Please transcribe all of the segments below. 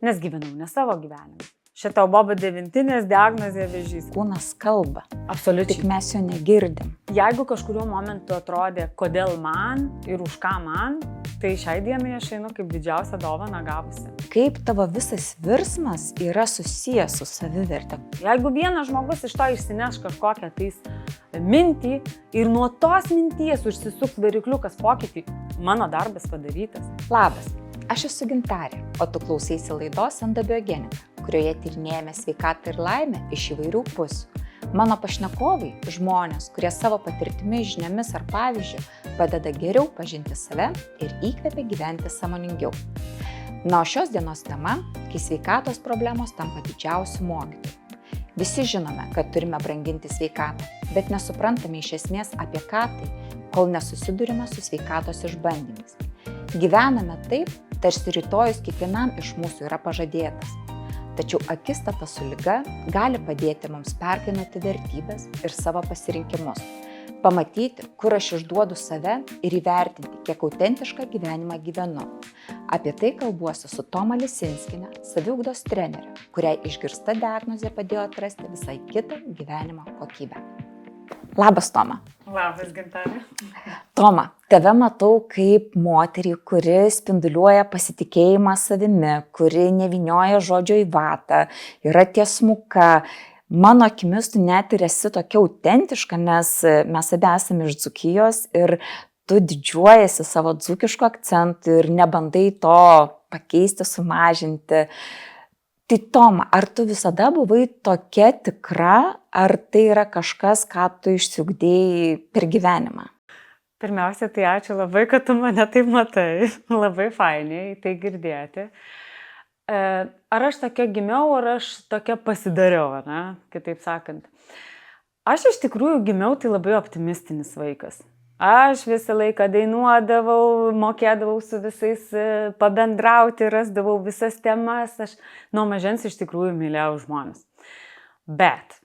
nes gyvenau ne savo gyvenimą. Šitą bobą 9 diagnozė vėžys. Kūnas kalba, Absoliučiai. tik mes jo negirdim. Jeigu kažkuriuo momentu atrodė, kodėl man ir už ką man, tai šiai dienai aš einu kaip didžiausią dovaną gavusi. Kaip tavo visas virsmas yra susijęs su saviverte? Jeigu vienas žmogus iš to išsineš kažkokią tais mintį ir nuo tos minties užsisuks varikliukas pokytį, mano darbas padarytas. Labas, aš esu Gintarė, o tu klausaisi laidos Endobiogenika, kurioje tyrinėjame sveikatą ir laimę iš įvairių pusių. Mano pašnekovai – žmonės, kurie savo patirtimi, žiniomis ar pavyzdžiu padeda geriau pažinti save ir įkvepia gyventi sąmoningiau. Na, o šios dienos tema – kai sveikatos problemos tampa didžiausiu mokytoju. Visi žinome, kad turime branginti sveikatą, bet nesuprantame iš esmės apie ką tai, kol nesusidurime su sveikatos išbandymais. Gyvename taip, tarsi rytojus kiekvienam iš mūsų yra pažadėtas. Tačiau akistata su liga gali padėti mums perkainuoti vertybės ir savo pasirinkimus, pamatyti, kur aš išduodu save ir įvertinti, kiek autentišką gyvenimą gyvenu. Apie tai kalbuosi su Toma Lisinskiene, saviugdos trenere, kuriai išgirsta diagnozė padėjo atrasti visai kitą gyvenimo kokybę. Labas, Toma. Labas, Gintarė. Toma, tave matau kaip moterį, kuri spinduliuoja pasitikėjimą savimi, kuri nevynioja žodžio į vatą, yra tiesmuka. Mano akimis tu net ir esi tokia autentiška, nes mes abi esame iš Dzūkijos ir tu didžiuojasi savo dzūkišku akcentu ir nebandai to pakeisti, sumažinti. Tai Toma, ar tu visada buvai tokia tikra, ar tai yra kažkas, ką tu išsiugdėjai per gyvenimą? Pirmiausia, tai ačiū labai, kad tu mane taip matai. Labai fainiai tai girdėti. Ar aš tokia gimiau, ar aš tokia pasidariau, ne? Kitaip sakant. Aš iš tikrųjų gimiau tai labai optimistinis vaikas. Aš visą laiką dainuodavau, mokėdavau su visais pabendrauti, rasdavau visas temas. Aš nuo mažens iš tikrųjų mylėjau žmonės. Bet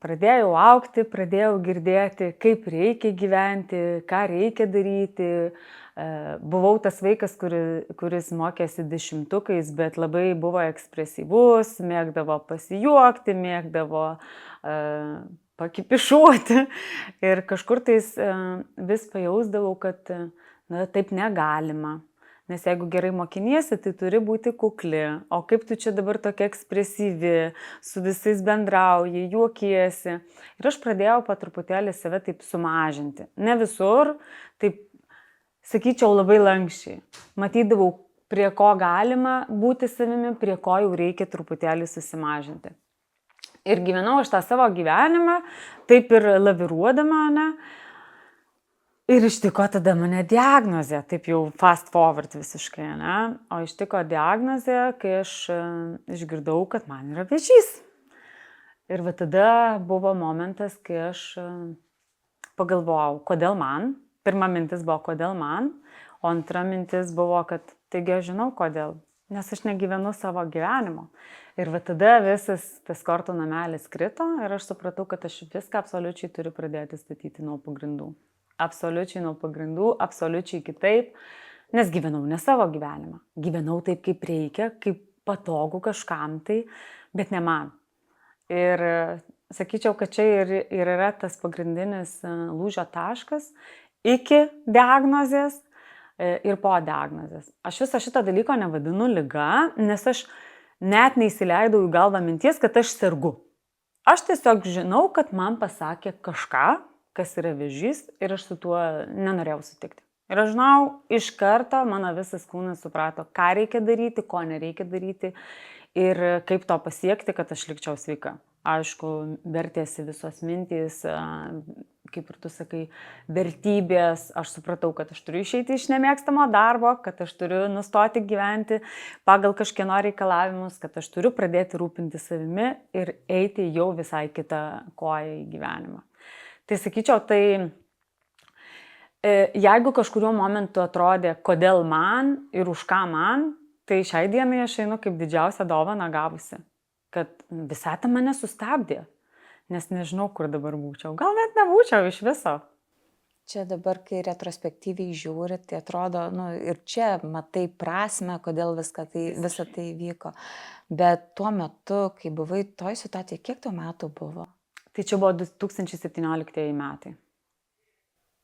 pradėjau augti, pradėjau girdėti, kaip reikia gyventi, ką reikia daryti. Buvau tas vaikas, kuris mokėsi 10-ukais, bet labai buvo ekspresyvus, mėgdavo pasijuokti, mėgdavo pakipišuoti. Ir kažkur tais vis pajausdavau, kad taip negalima. Nes jeigu gerai mokiniesi, tai turi būti kukli. O kaip tu čia dabar tokia ekspresyvi, su visais bendrauji, juokiesi. Ir aš pradėjau po truputėlį save taip sumažinti. Ne visur, taip sakyčiau labai lankščiai. Matydavau, prie ko galima būti savimi, prie ko jau reikia truputėlį susimažinti. Ir gyvenau aš tą savo gyvenimą, taip ir laviruodama, ne? Ir ištiko tada mane diagnozė, taip jau fast forward visiškai, ne? O ištiko diagnozė, kai aš išgirdau, kad man yra vėžys. Ir va tada buvo momentas, kai aš pagalvojau, kodėl man. Pirma mintis buvo, kodėl man. O antra mintis buvo, kad taigi aš žinau, kodėl. Nes aš negyvenu savo gyvenimo. Ir va tada visas tas kortų namelis krito ir aš supratau, kad aš viską absoliučiai turiu pradėti statyti nuo pagrindų. Absoliučiai nuo pagrindų, absoliučiai kitaip, nes gyvenau ne savo gyvenimą. Gyvenau taip, kaip reikia, kaip patogu kažkam tai, bet ne man. Ir sakyčiau, kad čia ir yra tas pagrindinis lūžio taškas iki diagnozės ir po diagnozės. Aš visą šitą dalyką nevadinu liga, nes aš net neįsileidau į galvą minties, kad aš sergu. Aš tiesiog žinau, kad man pasakė kažką, kas yra vėžys ir aš su tuo nenorėjau sutikti. Ir aš žinau, iš karto mano visas kūnas suprato, ką reikia daryti, ko nereikia daryti ir kaip to pasiekti, kad aš likčiau sveika. Aišku, vertėsi visos mintys, kaip ir tu sakai, vertybės. Aš supratau, kad aš turiu išeiti iš nemėgstamo darbo, kad aš turiu nustoti gyventi pagal kažkieno reikalavimus, kad aš turiu pradėti rūpinti savimi ir eiti jau visai kitą koją į gyvenimą. Tai sakyčiau, jeigu kažkuriuo momentu atrodė, kodėl man ir už ką man, tai šiai dienai aš einu kaip didžiausią dovaną gavusi. Kad visata mane sustabdė, nes nežinau, kur dabar būčiau. Gal net nebūčiau iš viso. Čia dabar, kai retrospektyviai žiūri, tai atrodo, nu, ir čia matai prasme, kodėl visa tai vyko. Bet tuo metu, kai buvai toj situacijoje, kiek tau metų buvo? Tai čia buvo 2017 metai.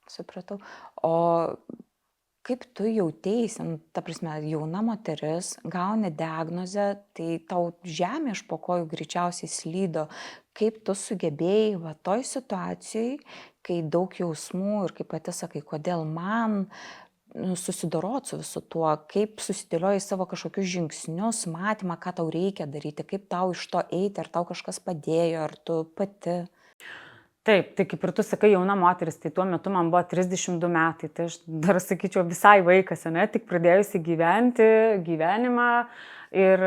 Supratau. O kaip tu jauteisi, nu, ta prasme, jauna moteris, gauni diagnozę, tai tau žemė iš po kojų greičiausiai slydo. Kaip tu sugebėjai va toj situacijai, kai daug jausmų ir kaip pati sakai, kodėl man susidorot su visu tuo, kaip susidėliojai savo kažkokius žingsnius, matymą, ką tau reikia daryti, kaip tau iš to eiti, ar tau kažkas padėjo, ar tu pati. Taip, tai kaip ir tu sakai, jauna moteris, tai tuo metu man buvo 32 metai, tai aš dar sakyčiau visai vaikas, ne, tik pradėjusi gyventi gyvenimą ir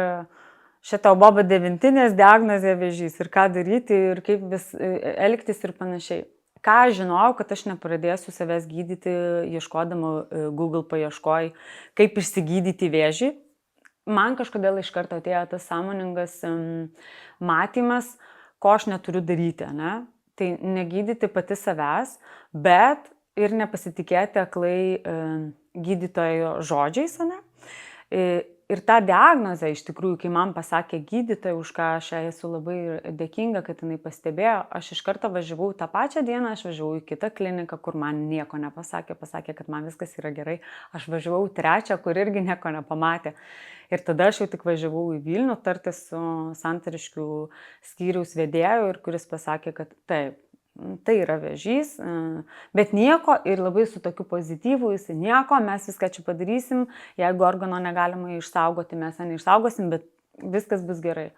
šitą buvo 9-inės diagnozė vėžys ir ką daryti ir kaip vis elgtis ir panašiai. Ką aš žinojau, kad aš nepradėsiu savęs gydyti, ieškodama Google paieškoj, kaip išsigydyti vėžį. Man kažkodėl iš karto atėjo tas sąmoningas matymas, ko aš neturiu daryti, ne? Tai negydyti pati savęs, bet ir nepasitikėti aklai gydytojo žodžiais, ne? Ir tą diagnozę iš tikrųjų, kai man pasakė gydytoja, už ką aš esu labai dėkinga, kad jinai pastebėjo, aš iš karto važiavau tą pačią dieną, aš važiavau į kitą kliniką, kur man nieko nepasakė, pasakė, kad man viskas yra gerai. Aš važiavau trečią, kur irgi nieko nepamatė. Ir tada aš jau tik važiavau į Vilnių tartis su Santariškių skyriaus vedėju, ir kuris pasakė, kad taip, tai yra vėžys, bet nieko, ir labai su tokiu pozityvu, jis nieko, mes viską čia padarysim, jeigu organo negalima išsaugoti, mes neišsaugosim, bet viskas bus gerai.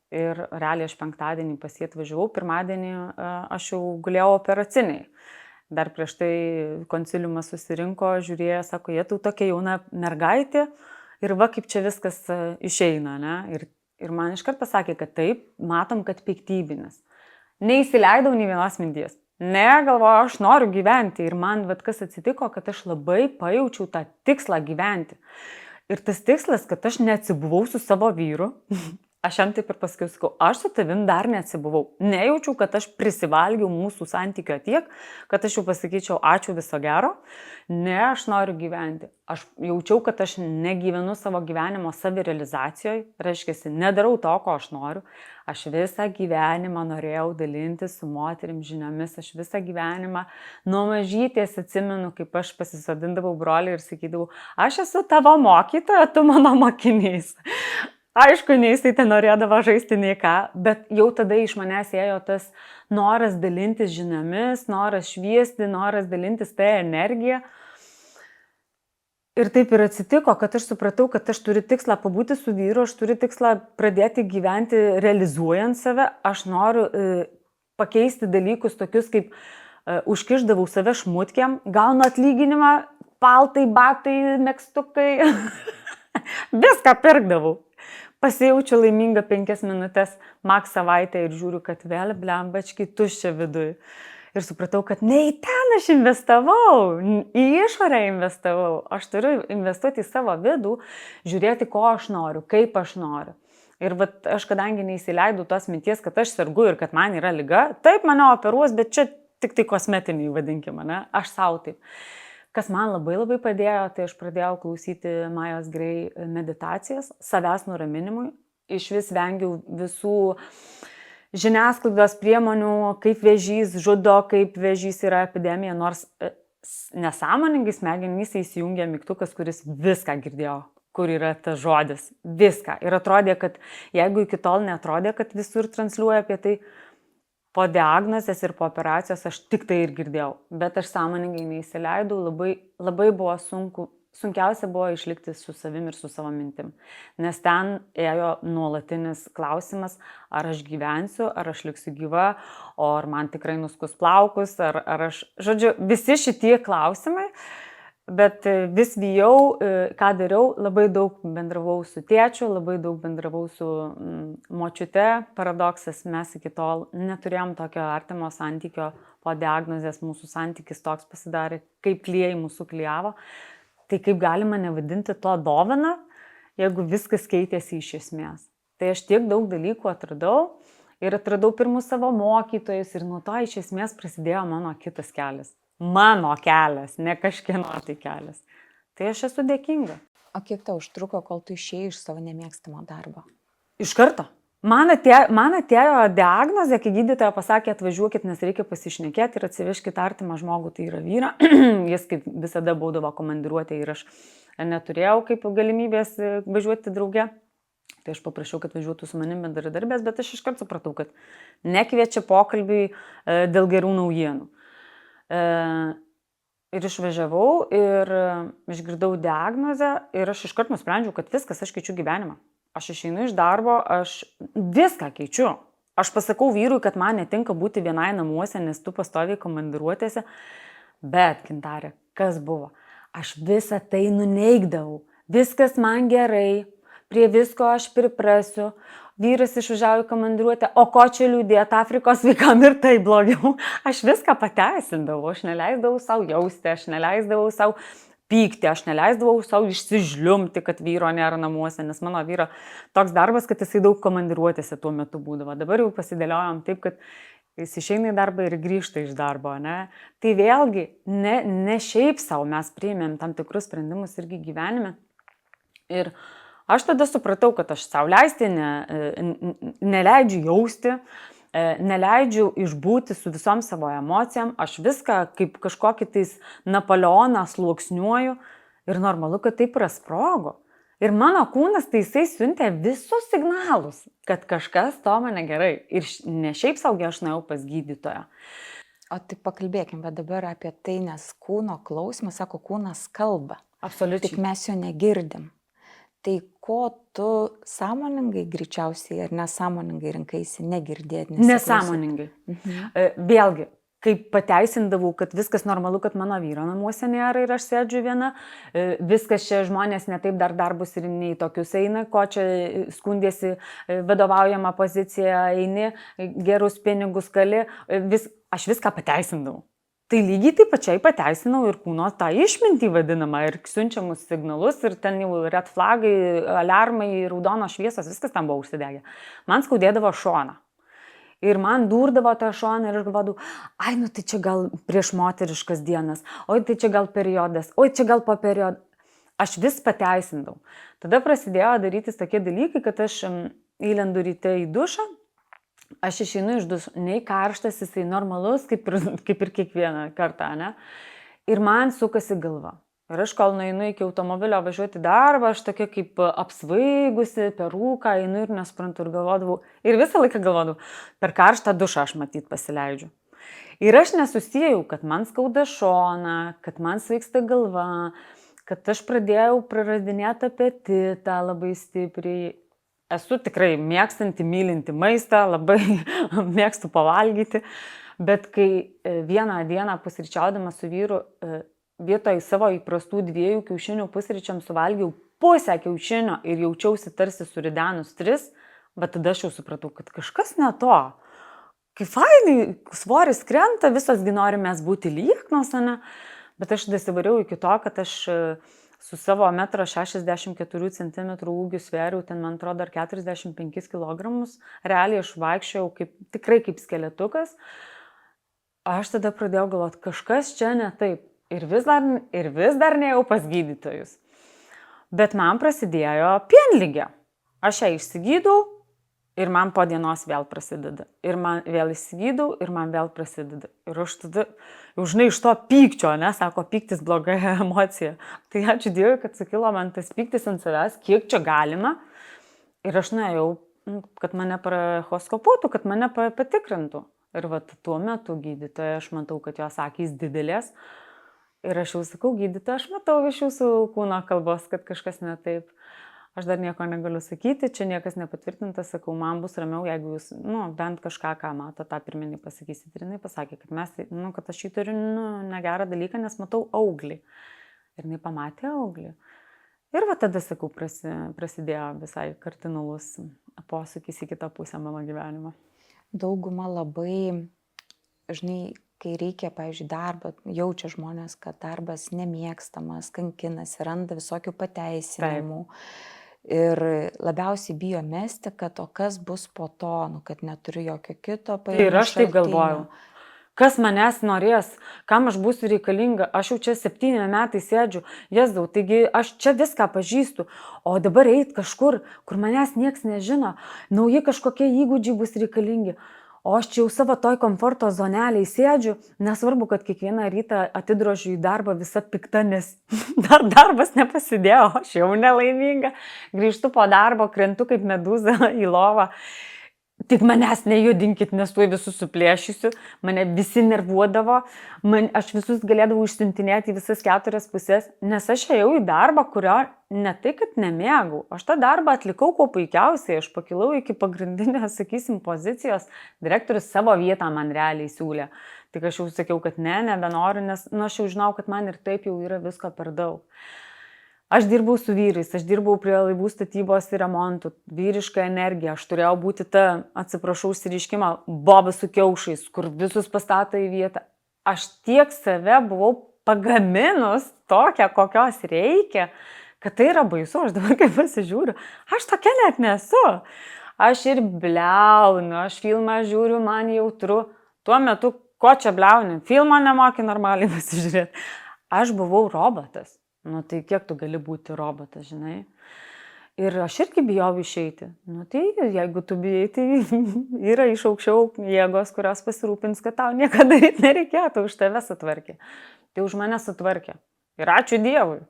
Ir realiai aš penktadienį pas jį atvažiavau, pirmadienį aš jau gulėjau operaciniai. Dar prieš tai konsiliumas susirinko, žiūrėjo, sako, jie tau tokia jauna mergaitė ir va kaip čia viskas išeina, ne? Ir man iškart pasakė, kad taip, matom, kad piktybinis. Neįsileidau nei vienos minties. Ne, galvoju, aš noriu gyventi. Ir man kas atsitiko, kad aš labai pajaučiau tą tikslą gyventi. Ir tas tikslas, kad aš neatsibuvau su savo vyru. Aš jam taip ir pasakiau, aš su tavim dar neatsibuvau. Nejaučiau, kad aš prisivalgiau mūsų santykio tiek, kad aš jau pasakyčiau ačiū, viso gero. Ne, aš noriu gyventi. Aš jaučiau, kad aš negyvenu savo gyvenimo savirealizacijoje. Reiškia, nedarau to, ko aš noriu. Aš visą gyvenimą norėjau dalintis su moterim žiniomis. Aš visą gyvenimą nuo mažytės atsimenu, kaip aš pasisodindavau brolį ir sakydavau, aš esu tavo mokytoja, tu mano mokinys. Aišku, nei jisai ten norėdavo žaisti nei ką, bet jau tada iš manęs ėjo tas noras dalintis žiniomis, noras šviesti, noras dalintis tą energiją. Ir taip ir atsitiko, kad aš supratau, kad aš turiu tikslą pabūti su vyru, aš turiu tikslą pradėti gyventi realizuojant save, aš noriu pakeisti dalykus tokius kaip užkišdavau save šmutkiam, gaunu atlyginimą, paltai, batai, megztukai, viską pirkdavau. Pasijaučiu laiminga 5 minutės, maks savaitę ir žiūriu, kad vėl blembačkai tuščia viduj. Ir supratau, kad ne į ten aš investavau, į išorę investavau. Aš turiu investuoti į savo vidų, žiūrėti, ko aš noriu, kaip aš noriu. Ir aš kadangi neįsileidau tos minties, kad aš sergu ir kad man yra liga, taip mane operuos, bet čia tik tai kosmetiniai vadinkime, ne? Aš sau taip. Kas man labai padėjo, tai aš pradėjau klausyti Majos Grey meditacijas, savęs nuraminimui. Iš vis vengiau visų žiniasklaidos priemonių, kaip vėžys žudo, kaip vėžys yra epidemija, nors nesąmoningai smegenyse įsijungė mygtukas, kuris viską girdėjo, kur yra tas žodis, viską. Ir atrodė, kad jeigu iki tol neatrodė, kad visur transliuoja apie tai, po diagnozės ir po operacijos aš tik tai ir girdėjau, bet aš sąmoningai neįsileidau, labai buvo sunkiausia buvo išlikti su savim ir su savo mintim, nes ten ėjo nuolatinis klausimas, ar aš gyvensiu, ar aš liksiu gyva, o ar man tikrai nuskus plaukus, ar aš, žodžiu, visi šitie klausimai. Bet vis bijau, ką dariau, labai daug bendravau su tėčiu, labai daug bendravau su močiute. Paradoksas, mes iki tol neturėjom tokio artimo santykio, po diagnozės mūsų santykis toks pasidarė, kaip kliejai mūsų klijavo. Tai kaip galima nevadinti to dovana, jeigu viskas keitėsi iš esmės. Tai aš tiek daug dalykų atradau ir atradau pirmus savo mokytojus ir nuo to iš esmės prasidėjo mano kitas kelias. Mano kelias, ne kažkieno tai kelias. Tai aš esu dėkinga. O kiek tau užtruko, kol tu išėjai iš savo nemėgstamo darbo? Iš karto. Man atėjo diagnozė, kai gydytoja pasakė, atvažiuokit, nes reikia pasišnekėti ir atsivežkit artimą žmogų, tai yra vyrą. Jis kaip visada būdavo komandiruotė ir aš neturėjau kaip galimybės važiuoti drauge. Tai aš paprašiau, kad važiuotų su manim bendradarbės, bet aš iškart supratau, kad nekviečia pokalbiui dėl gerų naujienų. Ir išvažiavau ir išgirdau diagnozę ir aš iškart nusprendžiau, kad viskas, aš keičiu gyvenimą. Aš išeinu iš darbo, aš viską keičiu. Aš pasakau vyrui, kad man netinka būti vienai namuose, nes tu pastoviai komandiruotėse. Bet, Gintarė, kas buvo? Aš visą tai nuneigdavau. Viskas man gerai, prie visko aš priprasiu. Vyras išvažiavo į komandiruotę, o ko čia liūdėt, Afrikos vaikam ir tai blogiau. Aš viską pateisindavau, aš neleisdavau savo jausti, aš neleisdavau savo pykti, aš neleisdavau savo išsižliumti, kad vyro nėra namuose, nes mano vyro toks darbas, kad jisai daug komandiruotėse tuo metu būdavo. Dabar jau pasidėliojom taip, kad jis išeina į darbą ir grįžta iš darbo, ne? Tai vėlgi, ne šiaip savo mes priėmėm tam tikrus sprendimus irgi gyvenime. Ir aš tada supratau, kad aš sau leisti neleidžiu jausti, neleidžiu išbūti su visom savo emocijom, aš viską kaip kažkokį tais Napoleoną sluoksniuoju ir normalu, kad taip prasprogo. Ir mano kūnas tai jisai siuntė visus signalus, kad kažkas to mane gerai. Ir ne šiaip saugiai aš nuėjau pas gydytoją. O tai pakalbėkime dabar apie tai, nes kūno klausimas, sako, kūnas kalba. Absoliučiai. Tik mes jo negirdim. Tai ko tu sąmoningai greičiausiai ar nesąmoningai rinkaisi negirdėti? Nesąmoningai. Vėlgi, kaip pateisindavau, kad viskas normalu, kad mano vyro namuose nėra ir aš sėdžiu viena, viskas čia žmonės netaip dar darbus ir nei tokius eina, ko čia skundėsi vadovaujama pozicija, eini, gerus pinigus kali, aš viską pateisindavau. Tai lygiai taip pačiai pateisinau ir kūno tą išmintį vadinamą ir siunčiamus signalus ir ten jau red flagai, alarmai, raudonos šviesos, viskas tam buvo užsidegę. Man skaudėdavo šoną. Ir man durdavo tą šoną ir aš galvodavau, ai, nu tai čia gal prieš moteriškas dienas, oi tai čia gal periodas, oi čia gal po periodo. Aš vis pateisindavau. Tada prasidėjo darytis tokie dalykai, kad aš įlendu ryte į dušą. Aš išeinu iš dušo, nei karštas, jisai normalus, kaip ir kiekvieną kartą, ne? Ir man sukasi galva. Ir aš kol nueinu iki automobilio važiuoti darbą, aš tokia kaip apsvaigusi, per rūką, einu ir nesprantu ir galvodavau. Ir visą laiką galvodavau, per karštą dušą aš matyt pasileidžiu. Ir aš nesusijau, kad man skauda šoną, kad man svaigsta galva, kad aš pradėjau praradinėti apetitą labai stipriai. Esu tikrai mėgstanti, mylinti maistą, labai mėgstu pavalgyti, bet kai vieną dieną pusryčiaudama su vyru vietoj savo įprastų 2 kiaušinių pusryčiam suvalgiau pusę kiaušinio ir jaučiausi tarsi suridenus 3, bet tada aš jau supratau, kad kažkas ne to. Kai fainai, svoris krenta, visos gi norimės būti lieknos, ne? Bet aš dasivariau iki to, kad aš su savo 1,64 cm ūgiu sveriau, ten man atrodo dar 45 kg, realiai aš vaikščiojau tikrai kaip skeletukas. Aš tada pradėjau galvoti, kažkas čia ne taip ir vis dar neėjau pas gydytojus. Bet man prasidėjo pienligė. Aš ją išsigydau ir man po dienos vėl prasideda. Ir man vėl išsigydau ir man vėl prasideda. Ir aš tada, žinai, iš to pykčio, sako, pyktis bloga emocija. Tai ačiū Dievui, kad sukilo man tas pyktis ant savęs, kiek čia galima. Ir aš nuėjau, kad mane praechoskopuotų, kad mane patikrintų. Ir tuo metu gydytoja, aš matau, kad jos akys didelės. Ir aš jau sakau, gydytoja, aš matau iš jūsų kūno kalbos, kad kažkas ne taip. Aš dar nieko negaliu sakyti, čia niekas nepatvirtinta, sakau, man bus ramiau, jeigu jūs, bent kažką, ką mato, tą pirminį pasakysit. Ir jinai pasakė, kad kad aš jį turiu, negerą dalyką, nes matau auglį. Ir jinai pamatė auglį. Ir tada, sakau, prasidėjo visai kardinalus posūkis į kitą pusę mano gyvenimo. Dauguma labai, žinai, kai reikia, pavyzdžiui, darbą, jaučia žmonės, kad darbas nemėgstamas, kankinasi, randa visokių pateisinimų. Ir labiausiai bijo mesti, kad o kas bus po to, kad neturiu jokio kito pajamų šaltinio. Ir aš taip galvojau, Kas manęs norės, kam aš būsiu reikalinga, aš jau čia 7 metai sėdžiu, Jėzau, taigi aš čia viską pažįstu, o dabar eit kažkur, kur manęs nieks nežino, nauji kažkokie įgūdžiai bus reikalingi, o aš čia jau savo toj komforto zoneliai sėdžiu, nesvarbu, kad kiekvieną rytą atidrožiu į darbą visą piktą, nes dar darbas nepasidėjo, aš jau nelaiminga, grįžtu po darbo, krentu kaip medūza į lovą. Tik manęs nejudinkit, nes tuoj visus suplėšysiu, mane visi nervuodavo, aš visus galėdavau išsiuntinėti į visas 4 pusės, nes aš ėjau į darbą, kurio ne tai, kad nemėgau, aš tą darbą atlikau kuo puikiausiai, aš pakilau iki pagrindinės, sakysim, pozicijos, direktorius savo vietą man realiai siūlė, tik aš jau sakiau, kad nebenoriu, nes aš jau žinau, kad man ir taip jau yra visko per daug. Aš dirbau su vyrais, aš dirbau prie laivų statybos ir remontų, vyriška energija, aš turėjau būti ta, atsiprašau, išsireiškimą, boba su kiaušais, kur visus pastato į vietą. Aš tiek save buvau pagaminus tokią, kokios reikia, kad tai yra baisu, aš dabar kaip pasižiūriu, aš tokia net nesu. Aš ir bliaunu, aš filmą žiūriu, man jautru, tuo metu, ko čia bliauni, filmą nemoki normaliai pasižiūrėti. Aš buvau robotas. Nu tai kiek tu gali būti robotas, žinai. Ir aš irgi bijau išeiti. Nu tai jeigu tu bijai, tai yra iš aukščiau jėgos, kurios pasirūpins, kad tau nieko daryti nereikėtų, už tave sutvarkė. Tai už mane sutvarkė. Ir ačiū Dievui,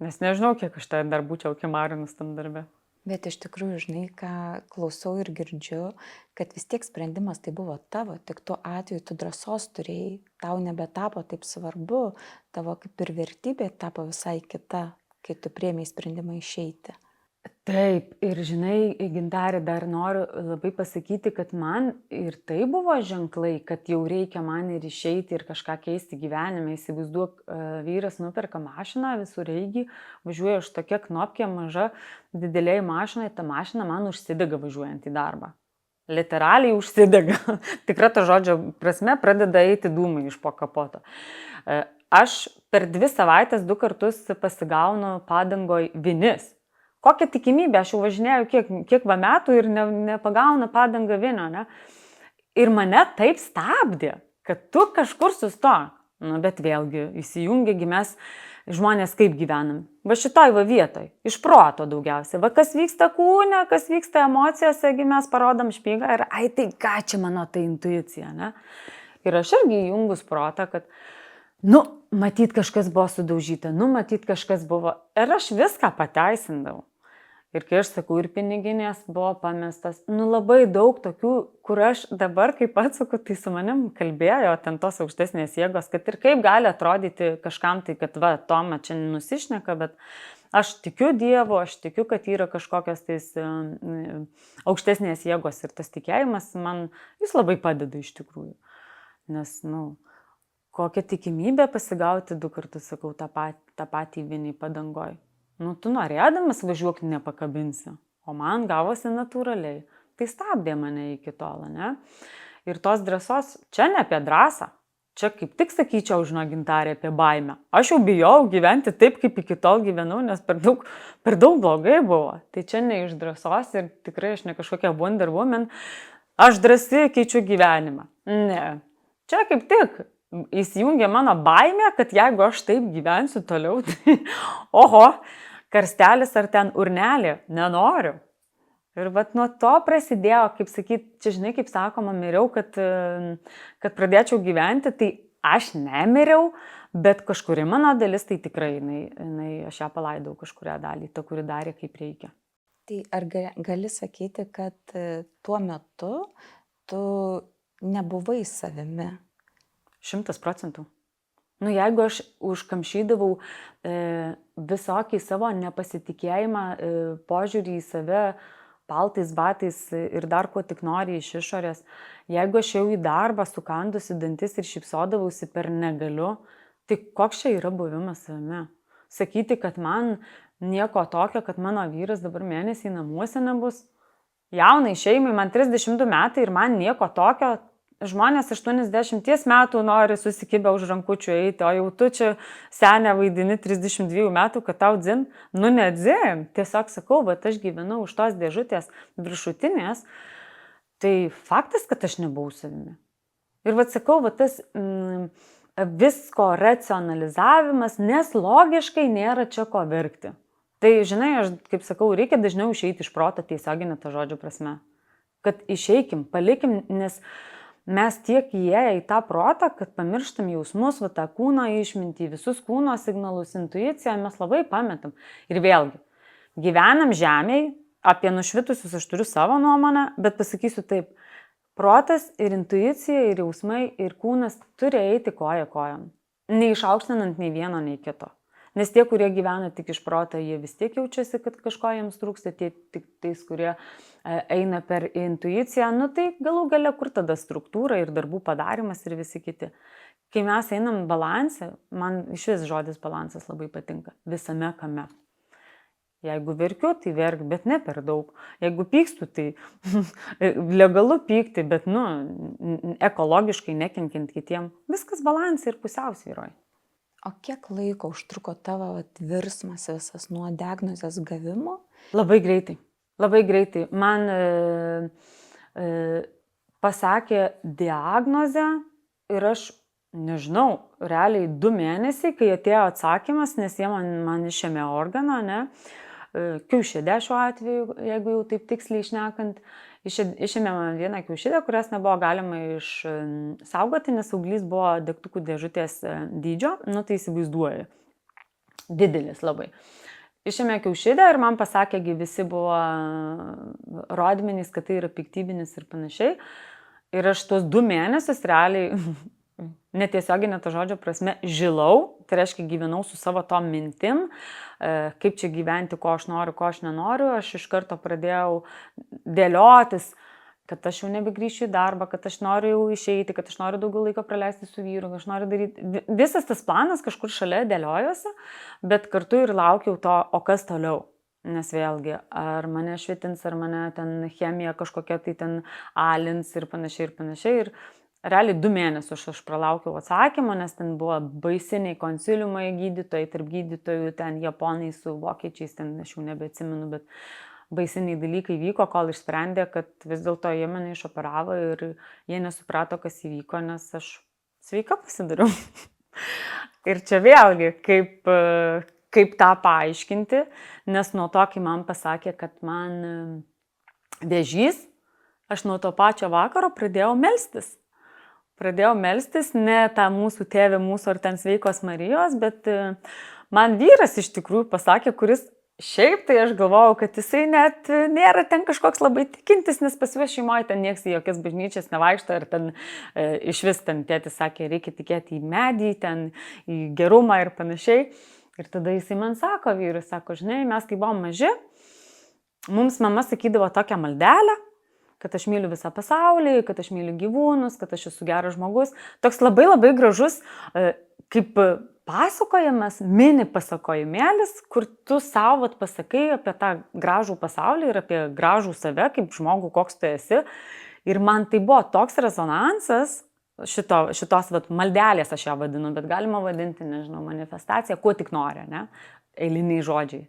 nes nežinau, kiek aš tai dar būčiau kimarinus tam darbe. Bet iš tikrųjų, žinai, ką klausau ir girdžiu, kad vis tiek sprendimas tai buvo tavo, tik tuo atveju tu drąsos turėjai, tau nebetapo taip svarbu, tavo kaip ir vertybė tapo visai kita, kai tu priėmei sprendimą išeiti. Taip, ir žinai, Gintarė, dar noriu labai pasakyti, kad man ir tai buvo ženklai, kad jau reikia man ir išeiti ir kažką keisti gyvenime. Įsivaizduok, vyras nuperka mašiną, visur eigi, važiuoja už tokia knopkė maža, didelėj mašinai, ta mašina man užsidega važiuojant į darbą. Literaliai užsidega. Tikra to žodžio prasme pradeda eiti dūmai iš po kapoto. Aš per 2 savaitės 2 kartus pasigaunu padangoj vinis. Kokia tikimybė, aš jau važinėjau kiek metų ir nepagaunu padangą vinio, ne? Ir mane taip stabdė, kad tu kažkur sustok. Nu, bet vėlgi įsijungiagi mes žmonės kaip gyvenam. Va šitoj vietoj, iš proto daugiausiai. Va kas vyksta kūne, kas vyksta emocijose, mes parodom špygą ir ai tai ką čia mano ta intuicija, ne? Ir aš irgi įjungus protą, kad matyt kažkas buvo sudaužyta, matyt kažkas buvo. Ir aš viską pateisindavau. Ir kai aš sakau, ir piniginės buvo pamestas, labai daug tokių, kur aš dabar, kaip atsaku, tai su manim kalbėjo ten tos aukštesnės jėgos, kad ir kaip gali atrodyti kažkam tai, kad va, Toma čia nusišneka, bet aš tikiu Dievu, aš tikiu, kad yra kažkokios tais aukštesnės jėgos ir tas tikėjimas man, jis labai padeda iš tikrųjų. Nes, kokia tikimybė pasigauti 2 kartus, sakau, tą patį vinį padangoj. Tu norėdamas važiuok nepakabinsi, o man gavosi natūraliai. Tai stabdė mane iki tol, ne? Ir tos drąsos, čia ne apie drąsą, čia kaip tik sakyčiau, žinok, Gintarė, apie baimę. Aš jau bijau gyventi taip, kaip iki tol gyvenau, nes per daug blogai buvo. Tai čia ne iš drąsos ir tikrai aš ne kažkokia Wonder Woman, aš drąsi keičiu gyvenimą. Ne, čia kaip tik įsijungia mano baimė, kad jeigu aš taip gyvensiu toliau, tai oho, karstelis ar ten urnelė, nenoriu. Ir vat nuo to prasidėjo, kaip sakyt, čia žinai, kaip sakoma, miriau, kad pradėčiau gyventi, tai aš nemiriau, bet kažkuri mano dalis, tai tikrai aš ją palaidau kažkurią dalį, ta, kuri darė kaip reikia. Tai ar gali sakyti, kad tuo metu tu nebuvai savimi? 100%. Jeigu aš užkamšydavau visokį savo nepasitikėjimą, požiūrį į save, paltais, batais ir dar ko tik nori iš išorės, jeigu aš jau į darbą sukandusi dantis ir šypsodavausi per negaliu, tai koks čia yra buvimas savimi? Sakyti, kad man nieko tokio, kad mano vyras dabar mėnesį namuose nebus. Jaunai šeimai, man 32 metai ir man nieko tokio. Žmonės 80 metų nori susikibę už rankučių eiti, o jau tu čia senę vaidini 32 metų, kad tau dzin. Ne dzin, tiesiog sakau, bet aš gyvenau už tos dėžutės viršutinės, tai faktas, kad aš nebuvau savimi. Ir sakau, tas visko racionalizavimas, nes logiškai nėra čia ko verkti. Tai, žinai, aš kaip sakau, reikia dažniau išeiti iš proto tiesioginė ta žodžio prasme. Kad išeikim, palikim, nes mes tiek įėję į tą protą, kad pamirštam jausmus, tą kūno išmintį, visus kūno signalus, intuiciją, mes labai pametam. Ir vėlgi, gyvenam žemėj, apie nušvitusius aš turiu savo nuomonę, bet pasakysiu taip, protas ir intuicija, ir jausmai, ir kūnas turi eiti koja kojam, neišaukštinant nei vieno, nei kito. Nes tie, kurie gyvena tik iš proto, jie vis tiek jaučiasi, kad kažko jiems trūksta, tie tik tais, kurie eina per intuiciją, tai galų gale kur tada struktūra ir darbų padarimas ir visi kiti. Kai mes einam balansą, man iš vis žodis balansas labai patinka, visame kame. Jeigu verkiu, tai verk, bet ne per daug. Jeigu pykstu, tai legalu pykti, bet ekologiškai nekenkiant kitiem. Viskas balansai ir pusiausvyroj. O kiek laiko užtruko tavo virsmas visas nuo diagnozės gavimo? Labai greitai. Labai greitai. Man pasakė diagnozę ir aš, nežinau, realiai 2 mėnesiai, kai atėjo atsakymas, nes jie man išėmė organą, kiaušidę šiuo atveju, jeigu jau taip tiksliai šnekant, išėmė man vieną kiaušidę, kurias nebuvo galima išsaugoti, nes auglys buvo degtukų dėžutės dydžio, tai įsivaizduoju, didelis labai. Išėmė kiaušidę ir man pasakė, visi buvo rodmenys, kad tai yra piktybinis ir panašiai. Ir aš tuos 2 mėnesius realiai, netiesioginė to žodžio prasme, žilau, tai reiškia gyvenau su savo tom mintim, kaip čia gyventi, ko aš noriu, ko aš nenoriu. Aš iš karto pradėjau dėliotis, kad aš jau nebegrįšiu į darbą, kad aš noriu jau išeiti, kad aš noriu daugiau laiko praleisti su vyru, kad aš noriu daryti. Visas tas planas kažkur šalia dėliojosi, bet kartu ir laukiau to, o kas toliau. Nes vėlgi, ar mane švitins, ar mane ten chemija kažkokia tai ten alins ir panašiai ir panašiai. Ir realiai 2 mėnesius aš pralaukiau atsakymą, nes ten buvo baisiniai konsiliumai gydytojai, tarp gydytojų, ten japonai su vokiečiais, ten aš jau nebeatsimenu, bet baisiniai dalykai vyko, kol išsprendė, kad vis dėlto jie mane išoperavo ir jie nesuprato, kas įvyko, nes aš sveika pasidariau. Ir čia vėlgi, kaip tą paaiškinti, nes nuo to, kai man pasakė, kad man vėžys, aš nuo to pačio vakaro pradėjau melstis. Pradėjau melstis, ne tą mūsų tėvę, mūsų ar ten sveikos Marijos, bet man vyras iš tikrųjų pasakė, kuris šiaip tai aš galvojau, kad jisai net nėra ten kažkoks labai tikintis, nes pas juos šeimoje ten nieks į jokias bažnyčias nevaikšto ir ten iš vis ten tėtis sakė, reikia tikėti į medį, ten į gerumą ir panašiai. Ir tada jisai man sako, vyras sako, žinai, mes kai buvom maži, mums mama sakydavo tokią maldelę, kad aš myliu visą pasaulį, kad aš myliu gyvūnus, kad aš esu geras žmogus. Toks labai labai gražus, kaip pasakojimas, mini pasakojimėlis, kur tu savo pasakai apie tą gražų pasaulį ir apie gražų save, kaip žmogų, koks tu esi. Ir man tai buvo toks rezonansas, šitos maldelės aš ją vadinu, bet galima vadinti, nežinau, manifestacija, kuo tik nori, eiliniai žodžiai.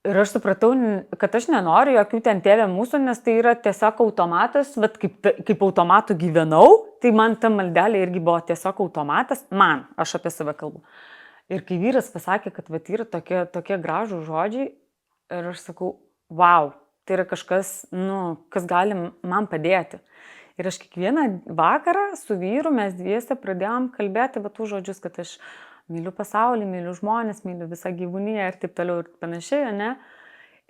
Ir aš supratau, kad aš nenoriu jokių ten tėvė mūsų, nes tai yra tiesiog automatas, bet kaip automatų gyvenau, tai man ta maldelė irgi buvo tiesiog automatas, aš apie save kalbu. Ir kai vyras pasakė, kad yra tokie gražų žodžiai, ir aš sakau, wow, tai yra kažkas, kas gali man padėti. Ir aš kiekvieną vakarą su vyru mes dviese pradėjom kalbėti tų žodžius, kad aš myliu pasaulį, myliu žmonės, myliu visą gyvūniją ir taip toliau ir panašiai,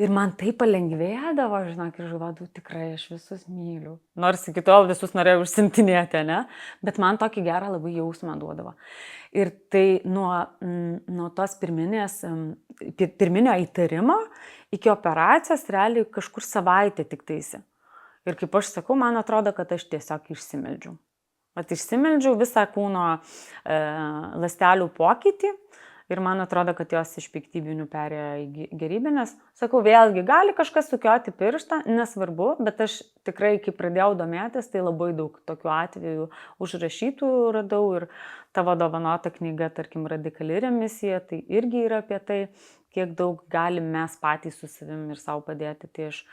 Ir man tai palengvėdavo, žinok, ir žuvadu, tikrai aš visus myliu. Nors iki tol visus norėjau užsimtinėti, bet man tokį gerą labai jausmą duodavo. Ir tai nuo tos pirminio įtarimo iki operacijos realiai kažkur savaitę tik taisi. Ir kaip aš sakau, man atrodo, kad aš tiesiog išsimeldžiau. Išsimeldžiau visą kūno ląstelių pokytį ir man atrodo, kad jos iš piktybinių perėjo į gerybines. Sakau, vėlgi, gali kažkas sukioti pirštą, nesvarbu, bet aš tikrai, kai pradėjau domėtis, tai labai daug tokių atvejų užrašytų radau ir tavo dovanota knyga, tarkim, Radikali remisija, tai irgi yra apie tai, kiek daug galim mes patys su savim ir savo padėti. Tai aš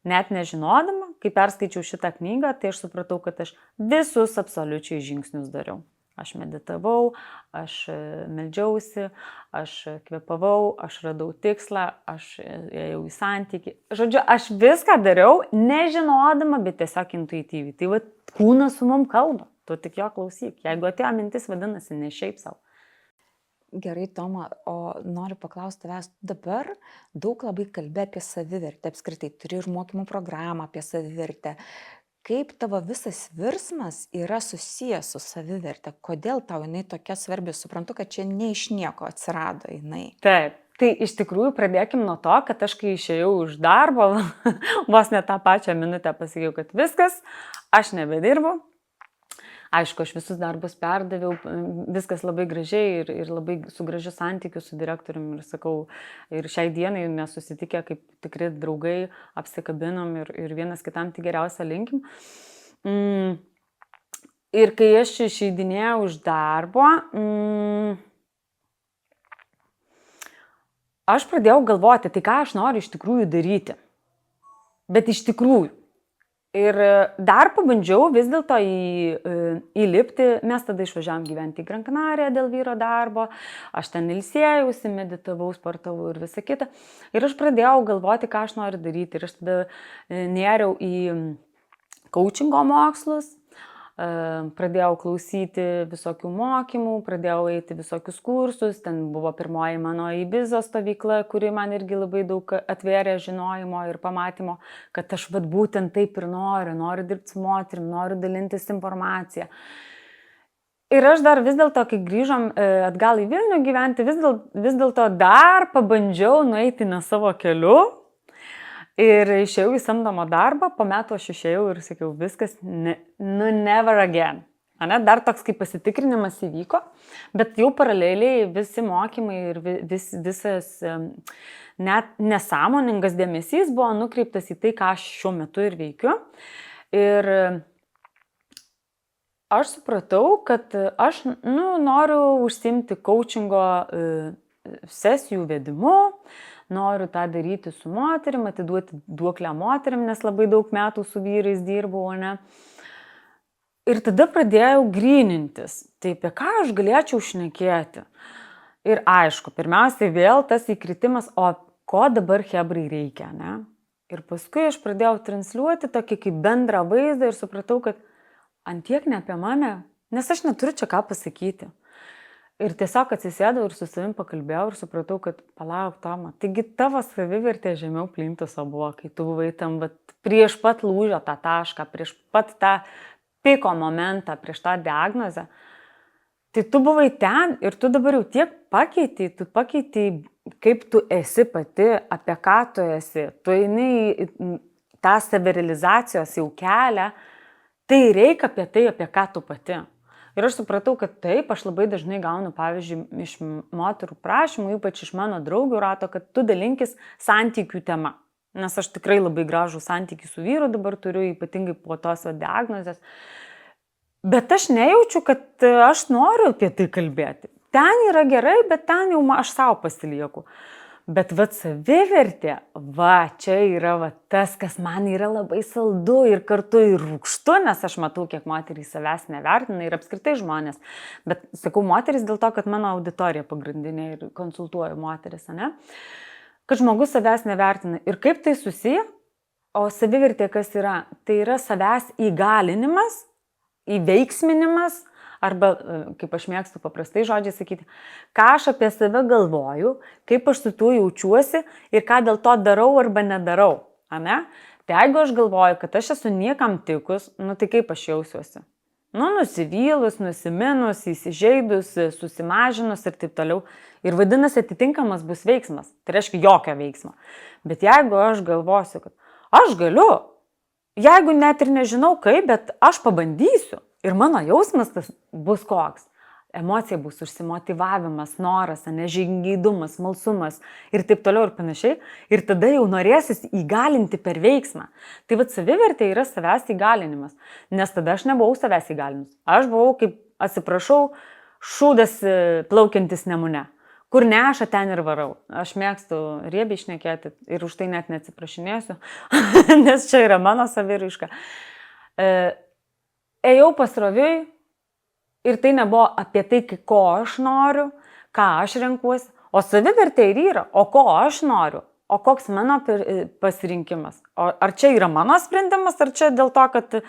net nežinodama, kai perskaičiau šitą knygą, tai aš supratau, kad aš visus absoliučiai žingsnius dariau. Aš meditavau, aš meldžiausi, aš kvėpavau, aš radau tikslą, aš ėjau į santykį. Žodžiu, aš viską dariau, nežinodama, bet tiesiog intuityviai. Tai va, kūnas su mum kalba, tu tik jo klausyk. Jeigu atėjo mintis, vadinasi, ne šiaip savo. Gerai, Toma, o noriu paklausti tavęs, dabar daug labai kalbė apie savivertę, apskritai turi ir mokymų programą apie savivertę. Kaip tavo visas virsmas yra susijęs su savivertė? Kodėl tau jinai tokia svarbi? Suprantu, kad čia ne iš nieko atsirado jinai. Taip, tai iš tikrųjų pradėkim nuo to, kad aš kai išėjau iš darbo, vos ne tą pačią minutę pasakiau, kad viskas, aš nebedirbu. Aišku, aš visus darbus perdaviau, viskas labai gražiai ir labai su gražiu santykiu su direktoriumi ir sakau, ir šiai dienai mes susitikę kaip tikri draugai, apsikabinom ir vienas kitam tik geriausią linkim. Ir kai aš išeidinėjau iš darbo, aš pradėjau galvoti, tai ką aš noriu iš tikrųjų daryti. Bet iš tikrųjų. Ir dar pabandžiau vis dėlto įlipti, mes tada išvažiavom gyventi į Gran Canariją dėl vyro darbo, aš ten ilsėjausi, meditavau, sportavau ir visa kita. Ir aš pradėjau galvoti, ką aš noriu daryti. Ir aš tada nėriau į coachingo mokslus, pradėjau klausyti visokių mokymų, pradėjau eiti visokius kursus, ten buvo pirmoji mano Ibiza stovykla, kuri man irgi labai daug atvėrė žinojimo ir pamatymo, kad aš vat būtent taip ir noriu dirbti su moterim, noriu dalintis informaciją. Ir aš dar vis dėlto, kai grįžom atgal į Vilnių gyventi, vis dėlto dar pabandžiau nueiti nuo savo keliu. Ir išėjau į samdomą darbą, po metų aš išėjau ir sakiau, viskas, never again. Dar toks kaip pasitikrinimas įvyko, bet jau paraleliai visi mokymai ir visas net nesąmoningas dėmesys buvo nukreiptas į tai, ką aš šiuo metu ir veikiu. Ir aš supratau, kad aš noriu užsiimti coachingo sesijų vedimu, noriu tą daryti su moterim, atiduoti duoklę moterim, nes labai daug metų su vyrais dirbau, ne? Ir tada pradėjau grynintis, tai apie ką aš galėčiau šnekėti. Ir aišku, pirmiausiai vėl tas įkritimas, o ko dabar hebrai reikia, ne? Ir paskui aš pradėjau transliuoti tokį kaip bendrą vaizdą ir supratau, kad antiek ne apie mane, nes aš neturiu čia ką pasakyti. Ir tiesiog atsisėdau ir su savim pakalbėjau ir supratau, kad palauk, Toma, taigi tavo savivertė žemiau plintuso buvo, kai tu buvai tam prieš pat lūžio tą tašką, prieš pat tą piko momentą, prieš tą diagnozę. Tai tu buvai ten ir tu dabar jau tiek pakeitei, tu pakeitei, kaip tu esi pati, apie ką tu esi. Tu eini tą savirealizacijos jau kelią, tai reikia apie tai, apie ką tu pati. Ir aš supratau, kad taip, aš labai dažnai gaunu, pavyzdžiui, iš moterų prašymų, ypač iš mano draugių rato, kad tu dalinkis santykių tema. Nes aš tikrai labai gražų santykį su vyru dabar turiu, ypatingai po tos diagnozės. Bet aš nejaučiu, kad aš noriu apie tai kalbėti. Ten yra gerai, bet ten jau aš savo pasilieku. Bet savivertė, čia yra tas, kas man yra labai saldu ir kartu ir rūgštu, nes aš matau, kiek moterys savęs nevertina ir apskritai žmonės. Bet sakau moteris dėl to, kad mano auditorija pagrindinė ir konsultuoju moteris, ne? Kad žmogus savęs nevertina. Ir kaip tai susiję? O savivertė kas yra? Tai yra savęs įgalinimas, įveiksminimas, arba, kaip aš mėgstu paprastai žodžiai sakyti, ką aš apie save galvoju, kaip aš su tuo jaučiuosi ir ką dėl to darau arba nedarau. Ne? Tai jeigu aš galvoju, kad aš esu niekam tikus, tai kaip aš jausiuosi? Nusivylus, nusiminus, įsižeidus, susimažinus ir taip toliau. Ir vadinasi, atitinkamas bus veiksmas. Tai reiškia jokio veiksmo. Bet jeigu aš galvosiu, kad aš galiu, jeigu net ir nežinau kaip, bet aš pabandysiu. Ir mano jausmas tas bus koks. Emocija bus užsimotyvavimas, noras, žingeidumas, smalsumas ir taip toliau ir panašiai. Ir tada jau norėsis įgalinti per veiksmą. Tai savivertė yra savęs įgalinimas. Nes tada aš nebuvau savęs įgalinimas. Aš buvau, kaip atsiprašau, šūdas plaukiantis Nemune, Kur neša, ten ir varau. Aš mėgstu riebiai šnekėti ir už tai net neatsiprašinėsiu, nes čia yra mano saviraiška. Ėjau pasroviui ir tai nebuvo apie tai, ko aš noriu, ką aš renkuosi, o savivertė ir yra, o ko aš noriu, o koks mano pasirinkimas. Ar čia yra mano sprendimas, ar čia dėl to, kad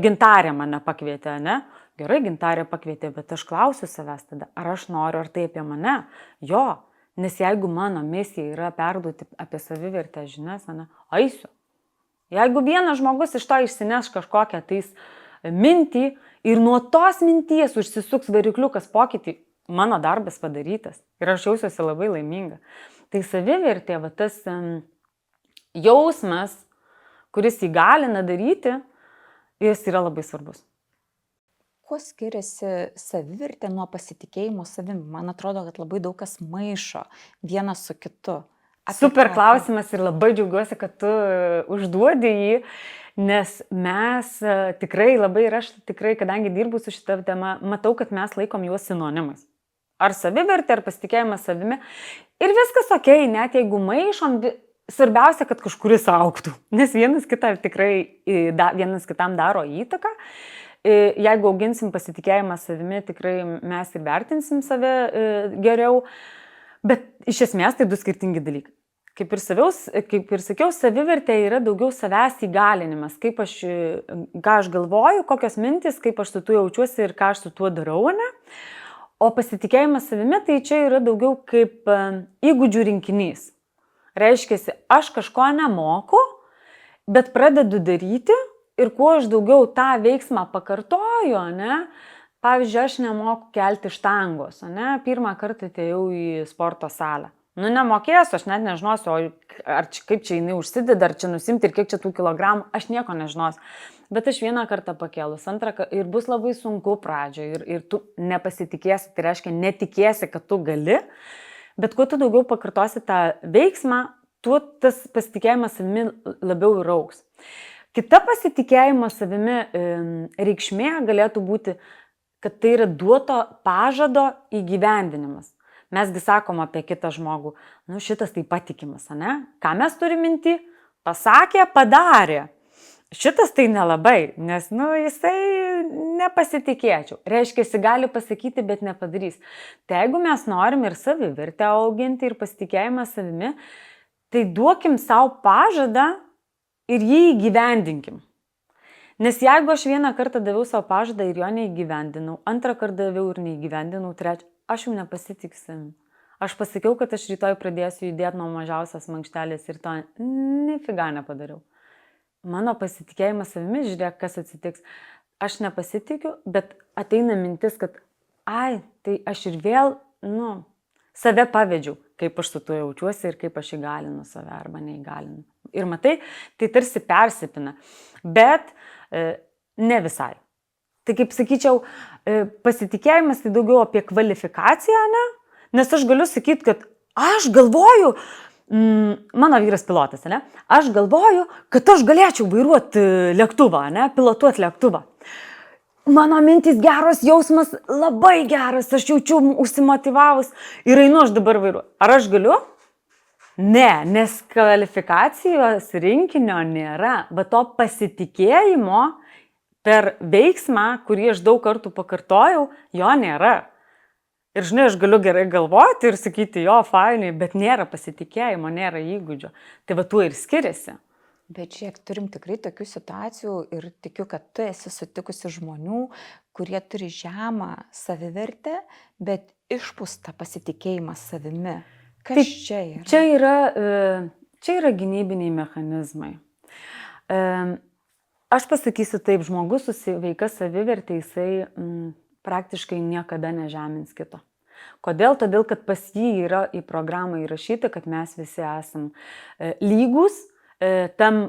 Gintarė mane pakvietė, ne? Gerai, Gintarė pakvietė, bet aš klausiu savęs tada, ar aš noriu, ar tai apie mane? Jo, nes jeigu mano misija yra perduoti apie savivertę žinias, ne, eisiu. Jeigu vienas žmogus iš to išsineš kažkokią tais mintį ir nuo tos minties užsisuks varikliukas pokytį, mano darbas padarytas ir aš jausiuosi labai laiminga. Tai savivertė, va, tas jausmas, kuris įgalina daryti, jis yra labai svarbus. Kuo skiriasi savivertė nuo pasitikėjimo savimi? Man atrodo, kad labai daug kas maišo vienas su kitu. Super klausimas ir labai džiaugiuosi, kad tu užduodi jį, nes mes tikrai labai, ir aš tikrai, kadangi dirbu su šitą temą, matau, kad mes laikom juos sinonimais. Ar savivertė, ar pasitikėjimas savimi. Ir viskas okei, net jeigu maišom, svarbiausia, kad kažkuris augtų, nes vienas kitam daro įtaką. Jeigu auginsim pasitikėjimą savimi, tikrai mes ir vertinsim save geriau, bet iš esmės tai du skirtingi dalykai. Kaip ir sakiau, savivertė yra daugiau savęs įgalinimas, ką aš galvoju, kokios mintis, kaip aš su tuo jaučiuosi ir ką aš su tuo darau, ne? O pasitikėjimas savimi tai čia yra daugiau kaip įgūdžių rinkinys. Reiškia, aš kažko nemoku, bet pradedu daryti ir kuo aš daugiau tą veiksmą pakartoju, ne? Pavyzdžiui, aš nemoku kelti štangos, ne? Pirmą kartą atėjau į sporto salę. Nemokėsiu, aš net nežinosiu, kaip čia jinai užsideda, ar čia nusimti ir kiek čia tų kilogramų, aš nieko nežinosiu. Bet aš vieną kartą pakėlus, antrą kartą ir bus labai sunku pradžioje ir tu nepasitikėsi, tai reiškia netikėsi, kad tu gali, bet kuo tu daugiau pakartosi tą veiksmą, tuo tas pasitikėjimas savimi labiau ir augs. Kita pasitikėjimo savimi reikšmė galėtų būti, kad tai yra duoto pažado įgyvendinimas. Mesgi sakom apie kitą žmogų, šitas tai patikimas, ne? Ką mes turime minti? Pasakė, padarė. Šitas tai nelabai, nes, jisai nepasitikėčiau. Reiškia, jis gali pasakyti, bet nepadarys. Tai jeigu mes norim ir savivertę auginti, ir pasitikėjimą savimi, tai duokim savo pažadą ir jį įgyvendinkim. Nes jeigu aš vieną kartą daviau savo pažadą ir jo neįgyvendinau, antrą kartą daviau ir neįgyvendinau, trečią, aš jau nepasitikiu savimi. Aš pasakiau, kad aš rytoj pradėsiu judėti nuo mažiausios mankštelės ir to nifiga nepadariau. Mano pasitikėjimas savimi, žiūrėk, kas atsitiks. Aš nepasitikiu, bet ateina mintis, kad tai aš ir vėl, save pavedžiau, kaip aš su tuo jaučiuosi ir kaip aš įgalinu save arba neįgalinu. Ir matai, tai tarsi persipina, bet ne visai. Tai kaip sakyčiau, pasitikėjimas tai daugiau apie kvalifikaciją, ne? Nes aš galiu sakyti, kad aš galvoju, mano vyras pilotas, ne? Aš galvoju, kad aš galėčiau vairuoti lėktuvą, ne? Pilotuoti lėktuvą. Mano mintis geros, jausmas labai geras, aš jaučiu užsimotyvavus ir einu aš dabar vairuoti. Ar aš galiu? Ne, nes kvalifikacijos rinkinio nėra, bet to pasitikėjimo per veiksmą, kurį aš daug kartų pakartojau, jo nėra. Ir žinai, aš galiu gerai galvoti ir sakyti, jo, fainai, bet nėra pasitikėjimo, nėra įgūdžio. Tai va tuo ir skiriasi. Bet žiūrėk, turim tikrai tokių situacijų ir tikiu, kad tu esi sutikusi žmonių, kurie turi žemą savivertę, bet išpūstą pasitikėjimą savimi. Kas čia yra? Čia yra gynybiniai mechanizmai. Aš pasakysiu taip, žmogus su sveika savivertė, jisai praktiškai niekada nežemins kito. Kodėl? Todėl, kad pas jį yra į programą įrašyta, kad mes visi esam lygus tam,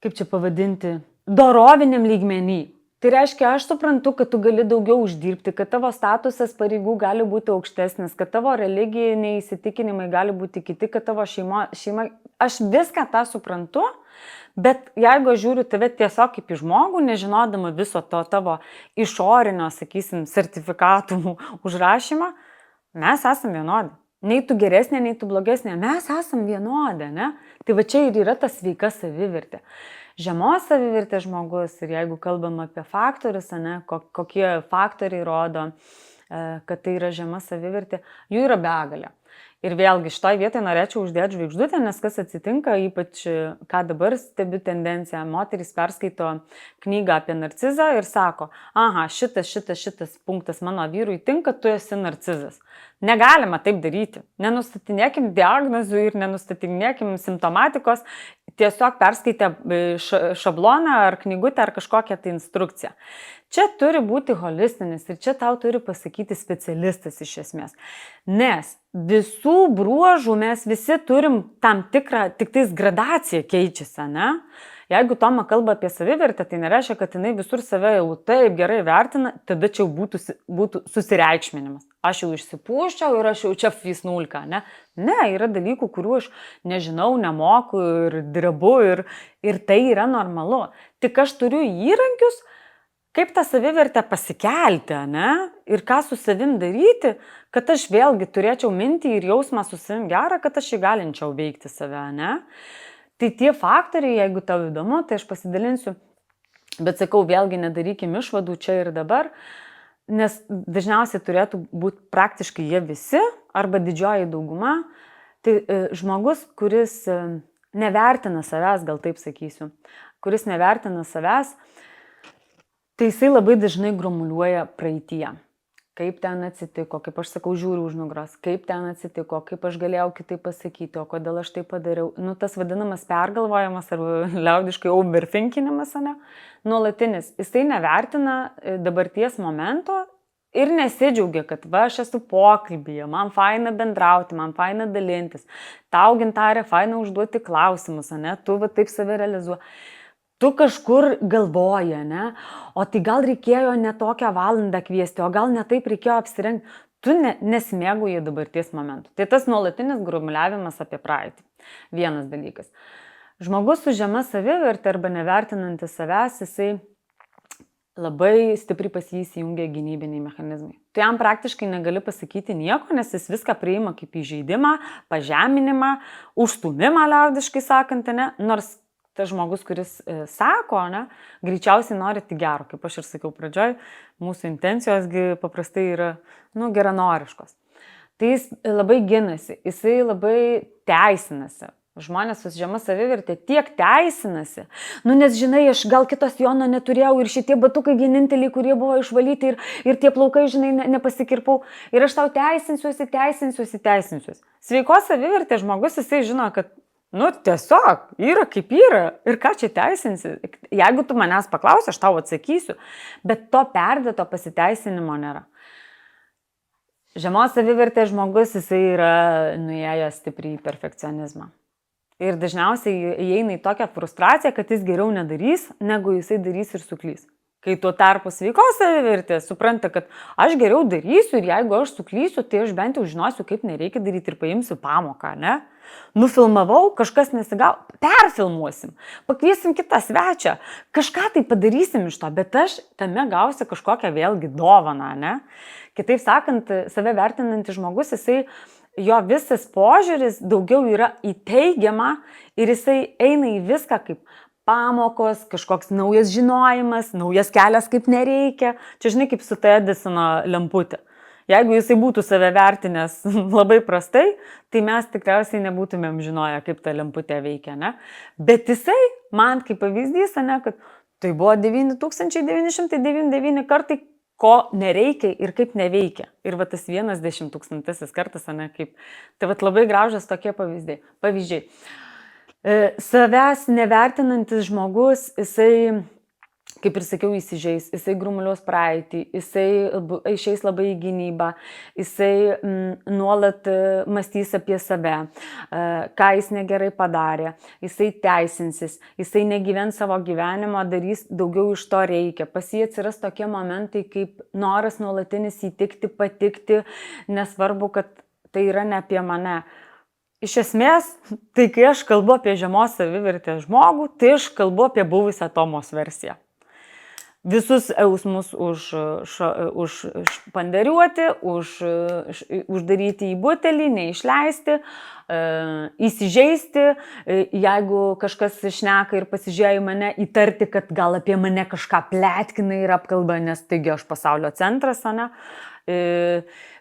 kaip čia pavadinti, doroviniam lygmenį. Tai reiškia, aš suprantu, kad tu gali daugiau uždirbti, kad tavo statusas pareigų gali būti aukštesnis, kad tavo religiniai įsitikinimai gali būti kiti, kad tavo šeima, aš viską tą suprantu, bet jeigu aš žiūriu tave tiesiog kaip į žmogų, nežinodama viso to tavo išorinio, sakysim, sertifikatų užrašymą, Mes esam vienodi. Nei tu geresnė, nei tu blogesnė. Mes esam vienodi, ne? Tai va čia ir yra ta sveika savivertė. Žemos savivertė žmogus, ir jeigu kalbam apie faktorius, ne, kokie faktoriai rodo, kad tai yra žema savivertė, jų yra begalė. Ir vėlgi šitoj vietoj norėčiau uždėti žvaigždutę, nes kas atsitinka, ypač ką dabar stebiu tendenciją, moterys perskaito knygą apie narcizą ir sako, aha, šitas punktas mano vyrui tinka, tu esi narcizas. Negalima taip daryti. Nenustatinėkim diagnozių ir nenustatinėkim simptomatikos, tiesiog perskaitę šabloną ar knygutę ar kažkokią tai instrukciją. Čia turi būti holistinis ir čia tau turi pasakyti specialistas iš esmės. Nes visų bruožų mes visi turim tam tikrą, tik tais gradacija keičiasi, ne? Jeigu Toma kalba apie savivertę, tai nereiškia, kad jinai visur save jau taip gerai vertina, tada čia jau būtų susireikšminimas. Aš jau išsipūščiau ir aš jau čia fisnulka, ne? Ne, yra dalykų, kurių aš nežinau, nemoku ir drebu ir tai yra normalu. Tik aš turiu įrankius, kaip tą savivertę pasikelti, ne? Ir ką su savim daryti, kad aš vėlgi turėčiau mintį ir jausmą su savim gerą, kad aš įgalinčiau veikti save, ne? Tai tie faktoriai, jeigu tau įdomu, tai aš pasidalinsiu, bet sakau, vėlgi nedarykim išvadų čia ir dabar, nes dažniausiai turėtų būti praktiškai jie visi, arba didžioji dauguma, tai žmogus, kuris nevertina savęs, gal taip sakysiu, kuris nevertina savęs, tai jisai labai dažnai grumuliuoja praeityje. Kaip ten atsitiko, kaip aš sakau, žiūriu už nugaros, kaip ten atsitiko, kaip aš galėjau kitaip pasakyti, o kodėl aš tai padariau. Tas vadinamas pergalvojimas arba liaudiškai overthinkinimas, ne? Nuolatinis. Jisai nevertina dabarties momento ir nesidžiaugia, kad va, aš esu pokalbyje, man faina bendrauti, man faina dalintis, tau Gintarė faina užduoti klausimus, ne? Tu va taip save realizuoji. Tu kažkur galvoji, ne? O tai gal reikėjo ne tokią valandą kviesti, o gal ne taip reikėjo apsirengti. Tu nesimėgauji dabarties momentų. Tai tas nuolatinis grumuliavimas apie praeitį. Vienas dalykas. Žmogus su žema savivertė arba nevertinantis savęs, jisai labai stipriai pas jį įsijungia gynybiniai mechanizmai. Tu jam praktiškai negali pasakyti nieko, nes jis viską priima kaip įžeidimą, pažeminimą, užstumimą liaudiškai sakant, ne? Nors tas žmogus, kuris sako, ne, greičiausiai nori tik gero, kaip aš ir sakiau pradžioj, mūsų intencijosgi paprastai yra, geranoriškos. Tai jis labai ginasi, jisai labai teisinasi. Žmonės su žema savivertė tiek teisinasi, nes žinai, aš gal kitos Jono neturėjau ir šitie batukai vieninteliai, kurie buvo išvalyti ir tie plaukai, žinai, nepasikirpau ir aš tau teisinsiuosi. Sveikos savivertė žmogus, jisai žino, kad tiesiog, yra kaip yra. Ir ką čia teisinsi? Jeigu tu manęs paklausi, aš tau atsakysiu. Bet to perdėto pasiteisinimo nėra. Žemos savivertė žmogus, jisai yra nuėjęs stipriai į perfekcionizmą. Ir dažniausiai įeina į tokią frustraciją, kad jis geriau nedarys, negu jisai darys ir suklys. Kai tuo tarpu sveikos savivertė supranta, kad aš geriau darysiu ir jeigu aš suklysiu, tai aš bent jau žinosiu, kaip nereikia daryti ir paimsiu pamoką, ne? Nufilmavau, kažkas nesigavo, perfilmuosim, pakviesim kitą svečią, kažką tai padarysim iš to, bet aš tame gausiu kažkokią vėlgi dovaną, ne? Kitaip sakant, save vertinantis žmogus, jo visas požiūris daugiau yra į teigiamą ir jisai eina į viską kaip pamokos, kažkoks naujas žinojimas, naujas kelias kaip nereikia. Čia žinai kaip su ta Edisono lemputė. Jeigu jisai būtų save vertinęs labai prastai, tai mes tikriausiai nebūtumėm žinoję, kaip ta lemputė veikia, ne? Bet jisai, man kaip pavyzdys, ne, kad tai buvo 9999 kartai, ko nereikia ir kaip neveikia. Ir va tas 10 000 kartas, ne, kaip. Tai va labai gražus tokie pavyzdžiai. Savęs nevertinantis žmogus, jisai, kaip ir sakiau, įsižeis, jisai grumuliuos praeitį, jisai išeis labai į gynybą, jisai nuolat mąstys apie save, ką jis negerai padarė, jisai teisinsis, jisai negyvens savo gyvenimo, darys daugiau iš to reikia. Pas jį atsiras tokie momentai, kaip noras nuolatinis įtikti, patikti, nesvarbu, kad tai yra ne apie mane. Iš esmės, tai kai aš kalbu apie žemos savivertės žmogų, tai aš kalbu apie buvusią Tomos versiją. visus jausmus užpanderiuoti, uždaryti į butelį, neišleisti, įsižeisti, jeigu kažkas šneka ir pasižiūrėjo į mane, įtarti, kad gal apie mane kažką pletkina ir apkalba, nes taigi aš pasaulio centras, ne?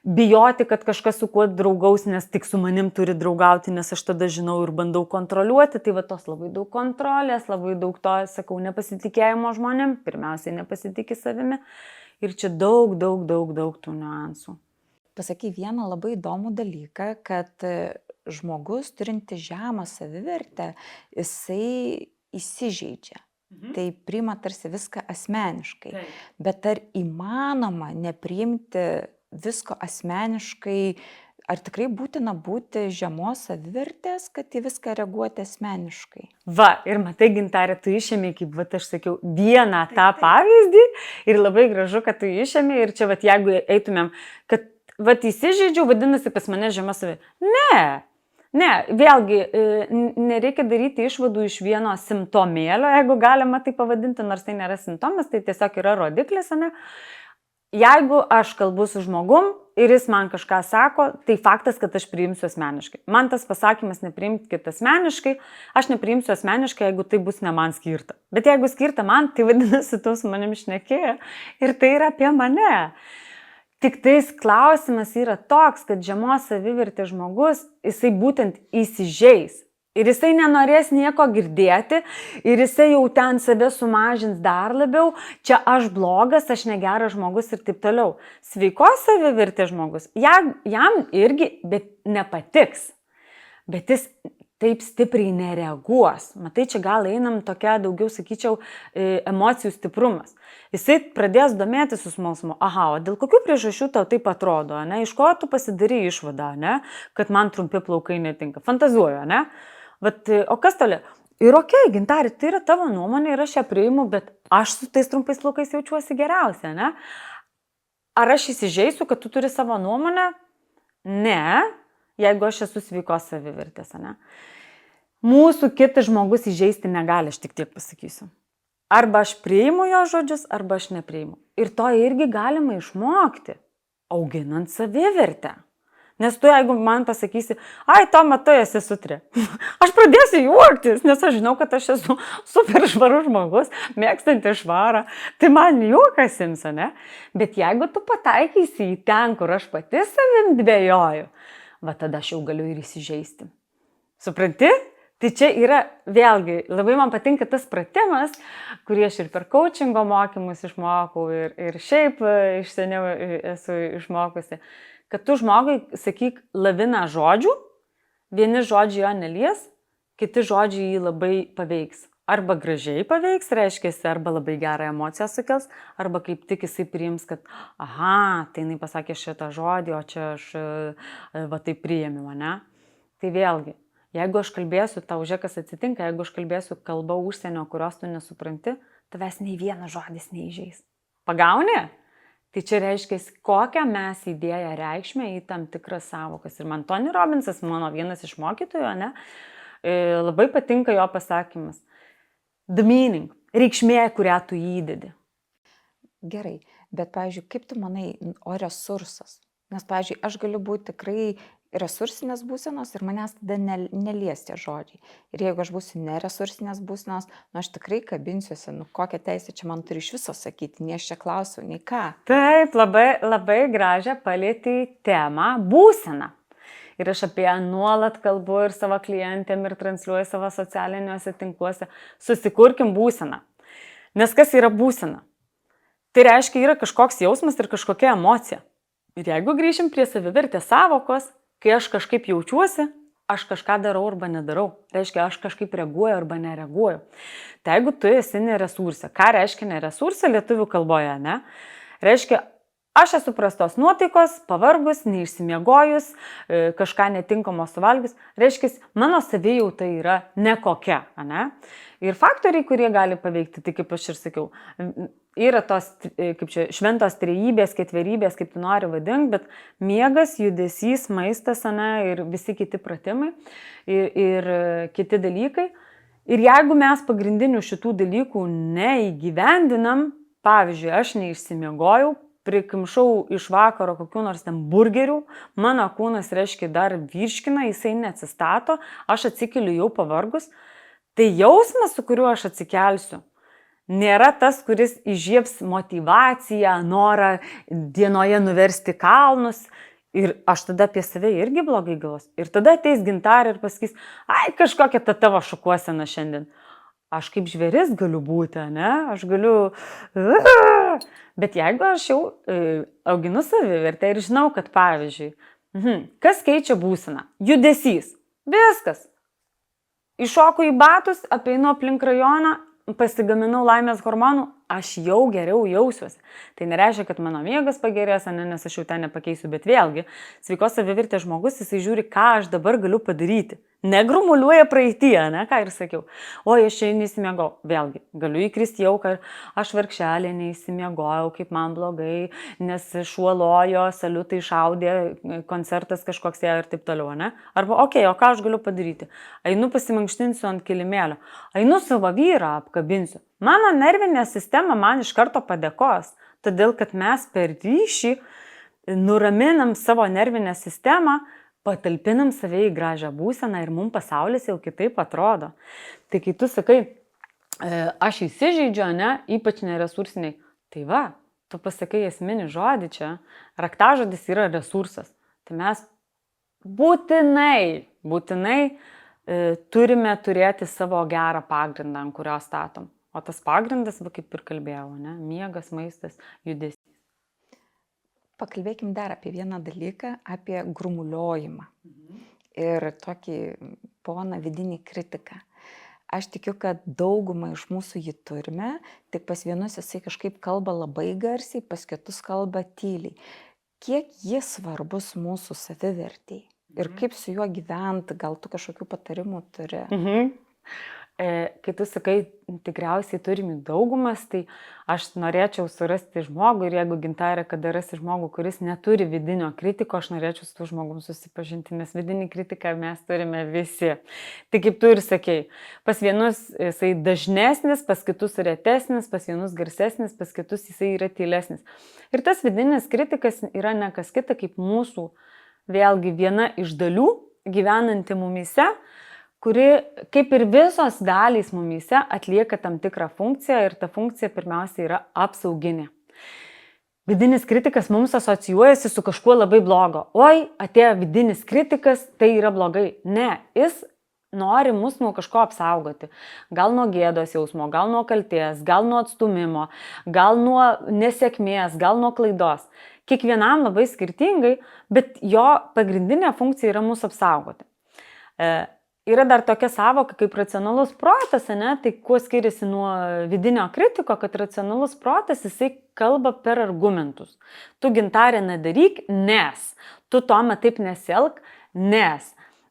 Bijoti, kad kažkas su kuo draugaus, nes tik su manim turi draugauti, nes aš tada žinau ir bandau kontroliuoti, tai va tos labai daug kontrolės, labai daug to, sakau, nepasitikėjimo žmonėm, pirmiausiai nepasitikė savimi ir čia daug tų niuansų. Pasakai vieną labai įdomų dalyką, kad žmogus turinti žemą savivertę, jisai įsižeidžia. Tai priima tarsi viską asmeniškai. Taip. Bet ar įmanoma nepriimti visko asmeniškai, ar tikrai būtina būti žemos savivertės, kad į viską reaguoti asmeniškai? Va, ir matai, Gintarė, tu išėmė, kaip va, aš sakiau, vieną tą pavyzdį ir labai gražu, kad tu išėmė ir čia, va, jeigu eitumėm, kad va, įsižeidžiau, vadinasi, pas mane žema savivertė. Ne, vėlgi, nereikia daryti išvadų iš vieno simptomėlio, jeigu galima tai pavadinti, nors tai nėra simptomas, tai tiesiog yra rodiklis, ne? Jeigu aš kalbu su žmogum ir jis man kažką sako, tai faktas, kad aš priimsiu asmeniškai. Man tas pasakymas nepriimkit asmeniškai, aš nepriimsiu asmeniškai, jeigu tai bus ne man skirta. Bet jeigu skirta man, tai vadinasi, tu su manim šnekėjai ir tai yra apie mane. Tik tais klausimas yra toks, kad žemos savivertės žmogus, jisai būtent įsižeis. Ir jisai nenorės nieko girdėti, ir jisai jau ten save sumažins dar labiau, čia aš blogas, aš negeras žmogus ir taip toliau. Sveikos savivertės žmogus, jam irgi nepatiks, bet jis taip stipriai nereaguos. Matai, čia gal einam tokia daugiau, sakyčiau, emocijų stiprumas. Jisai pradės domėtis su smalsumu. Aha, o dėl kokių priežasčių tau taip atrodo, ne? Iš ko tu pasidarai išvadą, ne? Kad man trumpi plaukai netinka. Fantazuoju, ne? Vat, o kas toliau? Ir okei, Gintarė, tai yra tavo nuomonė ir aš ją priimu, bet aš su tais trumpais plaukais jaučiuosi geriausia, ne? Ar aš įsižeisiu, kad tu turi savo nuomonę? Ne, jeigu aš esu sveikos savivertės, ne? Mūsų kitas žmogus įžeisti negali, aš tik tiek pasakysiu. Arba aš priimu jo žodžius, arba aš nepriimu. Ir to irgi galima išmokti, auginant savivertę. Nes tu, jeigu man pasakysi, ai, Toma, tu esi sutrė. Aš pradėsiu juoktis, nes aš žinau, kad aš esu super švarus žmogus, mėgstantis švarą. Tai man juokas ims, ne? Bet jeigu tu pataikysi į ten, kur aš pati savim dvejoju, va tada aš jau galiu ir įsižeisti. Supranti? Tai čia yra, vėlgi, labai man patinka tas pratimas, kurį aš ir per coachingo mokymus išmokau ir šiaip iš seniau esu išmokusi, kad tu žmogui sakyk laviną žodžių, vieni žodžiai jo nelies, kiti žodžiai jį labai paveiks. Arba gražiai paveiks, reiškia, arba labai gerą emociją sukels, arba kaip tik jisai priims, kad aha, tai jinai pasakė šitą žodį, o čia aš va taip priėmiau, ne? Tai vėlgi, jeigu aš kalbėsiu, tau žiūrėk, kas atsitinka, jeigu aš kalbėsiu kalbą užsienio, kurios tu nesupranti, tavęs nei vienas žodis neįžeis. Pagauni? Tai čia reiškia, kokią mes įdėję reikšmę į tam tikras savokas. Ir man Tony Robbinsas, mano vienas iš mokytojų, ne, labai patinka jo pasakymas. The meaning, reikšmė, kurią tu įdedi. Gerai, bet, pavyzdžiui, kaip tu manai, o resursas? Nes, pavyzdžiui, aš galiu būti tikrai resursinės būsenos ir manęs tada nelies tie žodžiai. Ir jeigu aš būsiu neresursinės būsenos, aš tikrai kabinsiuosi, kokią teisę čia man turi iš viso sakyti, nei aš čia klausiu, nei ką. Taip, labai gražią palietei temą būseną. Ir aš apie ją nuolat kalbu ir savo klientėm ir transliuoju savo socialiniuose tinkluose. Susikurkim būseną. Nes kas yra būsena? Tai reiškia, yra kažkoks jausmas ir kažkokia emocija. Ir jeigu grįšim prie savivertės savokos, kai aš kažkaip jaučiuosi, aš kažką darau arba nedarau. Reiškia, aš kažkaip reaguoju arba nereaguoju. Tai jeigu tu esi neresursė, ką reiškia neresursė lietuvių kalboje, ne? Reiškia, aš esu prastos nuotaikos, pavargus, neišsimiegojus, kažką netinkamo suvalgius. Reiškia, mano savijauta yra nekokia, ne? Ir faktoriai, kurie gali paveikti, tai kaip aš ir sakiau, yra tos, kaip čia, šventos trejybės, ketverybės, kaip tu nori vadink, bet miegas, judesys, maistas, ane, ir visi kiti pratimai ir kiti dalykai. Ir jeigu mes pagrindinių šitų dalykų neįgyvendinam, pavyzdžiui, aš neišsimiegojau, prikimšau iš vakaro kokių nors ten burgerių, mano kūnas, reiškia, dar virškina, jisai neatsistato, aš atsikeliu jau pavargus, tai jausmas, su kuriuo aš atsikelsiu, nėra tas, kuris įžiebs motyvaciją, norą dienoje nuversti kalnus. Ir aš tada apie save irgi blogai galvosiu. Ir tada ateis Gintarė ir pasakys, ai, kažkokia ta tavo šukuosena šiandien. Aš kaip žvėris galiu būti, ne? Aš galiu... Bet jeigu aš jau auginu savivertę ir žinau, kad pavyzdžiui, kas keičia būseną? Judesys. Viskas. Iššoku į batus, apeinu aplink rajoną, pasigaminau laimės hormonų, aš jau geriau jausiuosi. Tai nereiškia, kad mano miegas pagerės, nes aš jau ten nepakeisiu, bet vėlgi, sveikos savivertės žmogus, jisai žiūri, ką aš dabar galiu padaryti. Negrumuliuoja praeityje, ne, ką ir sakiau. O, aš čia neįsimiegau. Vėlgi, galiu įkristi jau, kad aš vargšelė neįsimiegojau, kaip man blogai, nes šuo lojo, saliutai šaudė, koncertas kažkoks ėjo ir taip toliau, ne? Arba, okei, o ką aš galiu padaryti? Einu pasimankštinsiu ant kilimėlio, einu savo vyrą apkabinsiu. Mano nervinė sistema man iš karto padėkos, todėl kad mes per ryšį nuraminam savo nervinę sistemą, patalpinam save į gražią būseną ir mums pasaulis jau kitaip atrodo. Tai kai tu sakai, aš įsižeidžiu, ne, ypač neresursiniai, tai va, tu pasakai esminį žodį čia, raktažodis yra resursas. Tai mes būtinai turime turėti savo gerą pagrindą, ant kurio statom. O tas pagrindas, va, kaip ir kalbėjau, ne, miegas, maistas, judesys. Pakalbėkim dar apie vieną dalyką, apie grumuliojimą ir tokį poną vidinį kritiką. Aš tikiu, kad daugumą iš mūsų jį turime, tik pas vienus jisai kažkaip kalba labai garsiai, pas kitus kalba tyliai. Kiek jis svarbus mūsų savivertei ir kaip su juo gyventi, gal tu kažkokių patarimų turi? Kai tu sakai, tikriausiai turime daugumas, tai aš norėčiau surasti žmogų ir jeigu Gintarė, kada rasi žmogų, kuris neturi vidinio kritiko, aš norėčiau su tų žmogum susipažinti, nes vidinį kritiką mes turime visi. Tai kaip tu ir sakei, pas vienus jisai dažnesnis, pas kitus retesnis, pas vienus garsesnis, pas kitus jisai yra tylesnis. Ir tas vidinis kritikas yra ne kas kita kaip mūsų, vėlgi, viena iš dalių gyvenanti mumyse, kuri, kaip ir visos dalys mumyse, atlieka tam tikrą funkciją ir ta funkcija pirmiausia yra apsauginė. Vidinis kritikas mums asocijuojasi su kažkuo labai blogo. Oi, atėjo vidinis kritikas, tai yra blogai. Ne, jis nori mus nuo kažko apsaugoti. Gal nuo gėdos jausmo, gal nuo kaltės, gal nuo atstumimo, gal nuo nesėkmės, gal nuo klaidos. Kiekvienam labai skirtingai, bet jo pagrindinė funkcija yra mus apsaugoti. Yra dar tokia savoka kaip racionalus protas, ne? Tai kuo skiriasi nuo vidinio kritiko, kad racionalus protas, jisai kalba per argumentus. Tu, Gintarė, nedaryk, nes. Tu, Toma, taip nesielk, nes.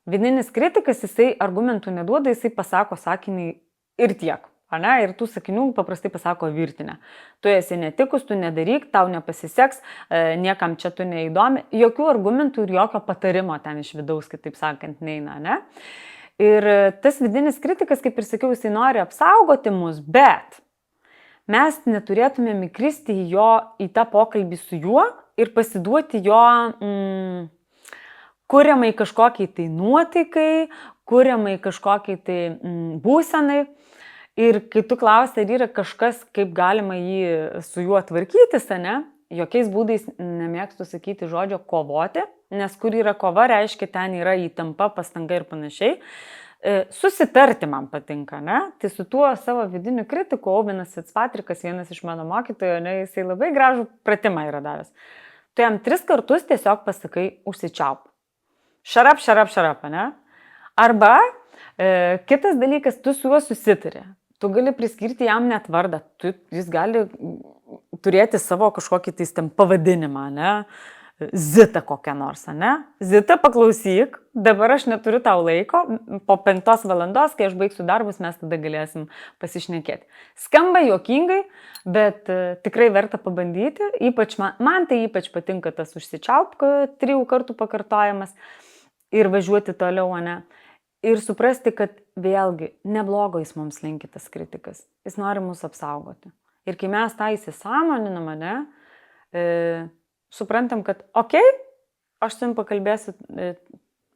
Vidinis kritikas, jisai argumentų neduoda, jisai pasako sakinį ir tiek. Ne? Ir tų sakinių paprastai pasako virtinę. Tu esi netikus, tu nedaryk, tau nepasiseks, niekam čia tu neįdomi. Jokių argumentų ir jokio patarimo ten iš vidaus, kitaip sakant, neina, ne? Ir tas vidinis kritikas, kaip ir sakiau, jisai nori apsaugoti mus, bet mes neturėtumėm įkristi į tą pokalbį su juo ir pasiduoti jo kuriamai kažkokiai tai nuotaikai, kuriamai kažkokiai tai būsenai. Ir kai tu klausi, ar yra kažkas, kaip galima jį su juo tvarkytis, ne? Jokiais būdais nemėgstu sakyti žodžio kovoti, nes kur yra kova, reiškia, ten yra įtampa, pastanga ir panašiai. Susitarti man patinka, ne? Tai su tuo savo vidiniu kritiku, Auvenas Fitzpatrickas, vienas iš mano mokytojų, ne, jisai labai gražų pratimą yra davęs. Tu jam 3 kartus tiesiog pasakai užsičiaup. Šarap, ne? Arba kitas dalykas, tu su juo susitari. Tu gali priskirti jam net vardą, jis gali turėti savo kažkokį tai pavadinimą, ne? Zita kokią nors, ne? Zita, paklausyk, dabar aš neturiu tau laiko, po 5 valandos, kai aš baigsiu darbus, mes tada galėsim pasišnekėti. Skamba juokingai, bet tikrai verta pabandyti, ypač man tai ypač patinka tas užsičiaupka 3 kartų pakartojimas ir važiuoti toliau, ne? Ir suprasti, kad vėlgi neblogo jis mums linki tas kritikas. Jis nori mus apsaugoti. Ir kai mes tą įsisąmoninam, suprantam, kad aš su jums pakalbėsiu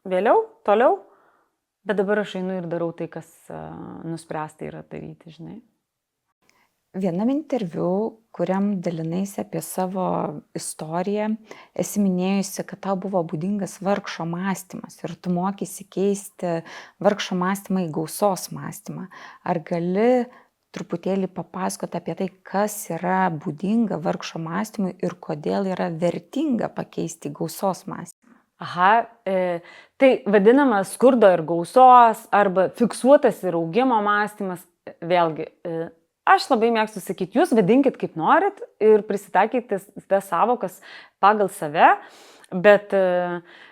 vėliau, toliau, bet dabar aš einu ir darau tai, kas nuspręsta yra daryti, žinai. Vienam interviu, kuriam dalinaisi apie savo istoriją, esi minėjusi, kad tau buvo būdingas vargšo mąstymas ir tu mokysi keisti vargšo mąstymą į gausos mąstymą. Ar gali truputėlį papasakoti apie tai, kas yra būdinga vargšo mąstymui ir kodėl yra vertinga pakeisti gausos mąstymą? Tai vadinama skurdo ir gausos arba fiksuotas ir augimo mąstymas. Vėlgi, aš labai mėgstu sakyti, jūs vadinkit kaip norit ir prisitaikyti tas savokas pagal save, bet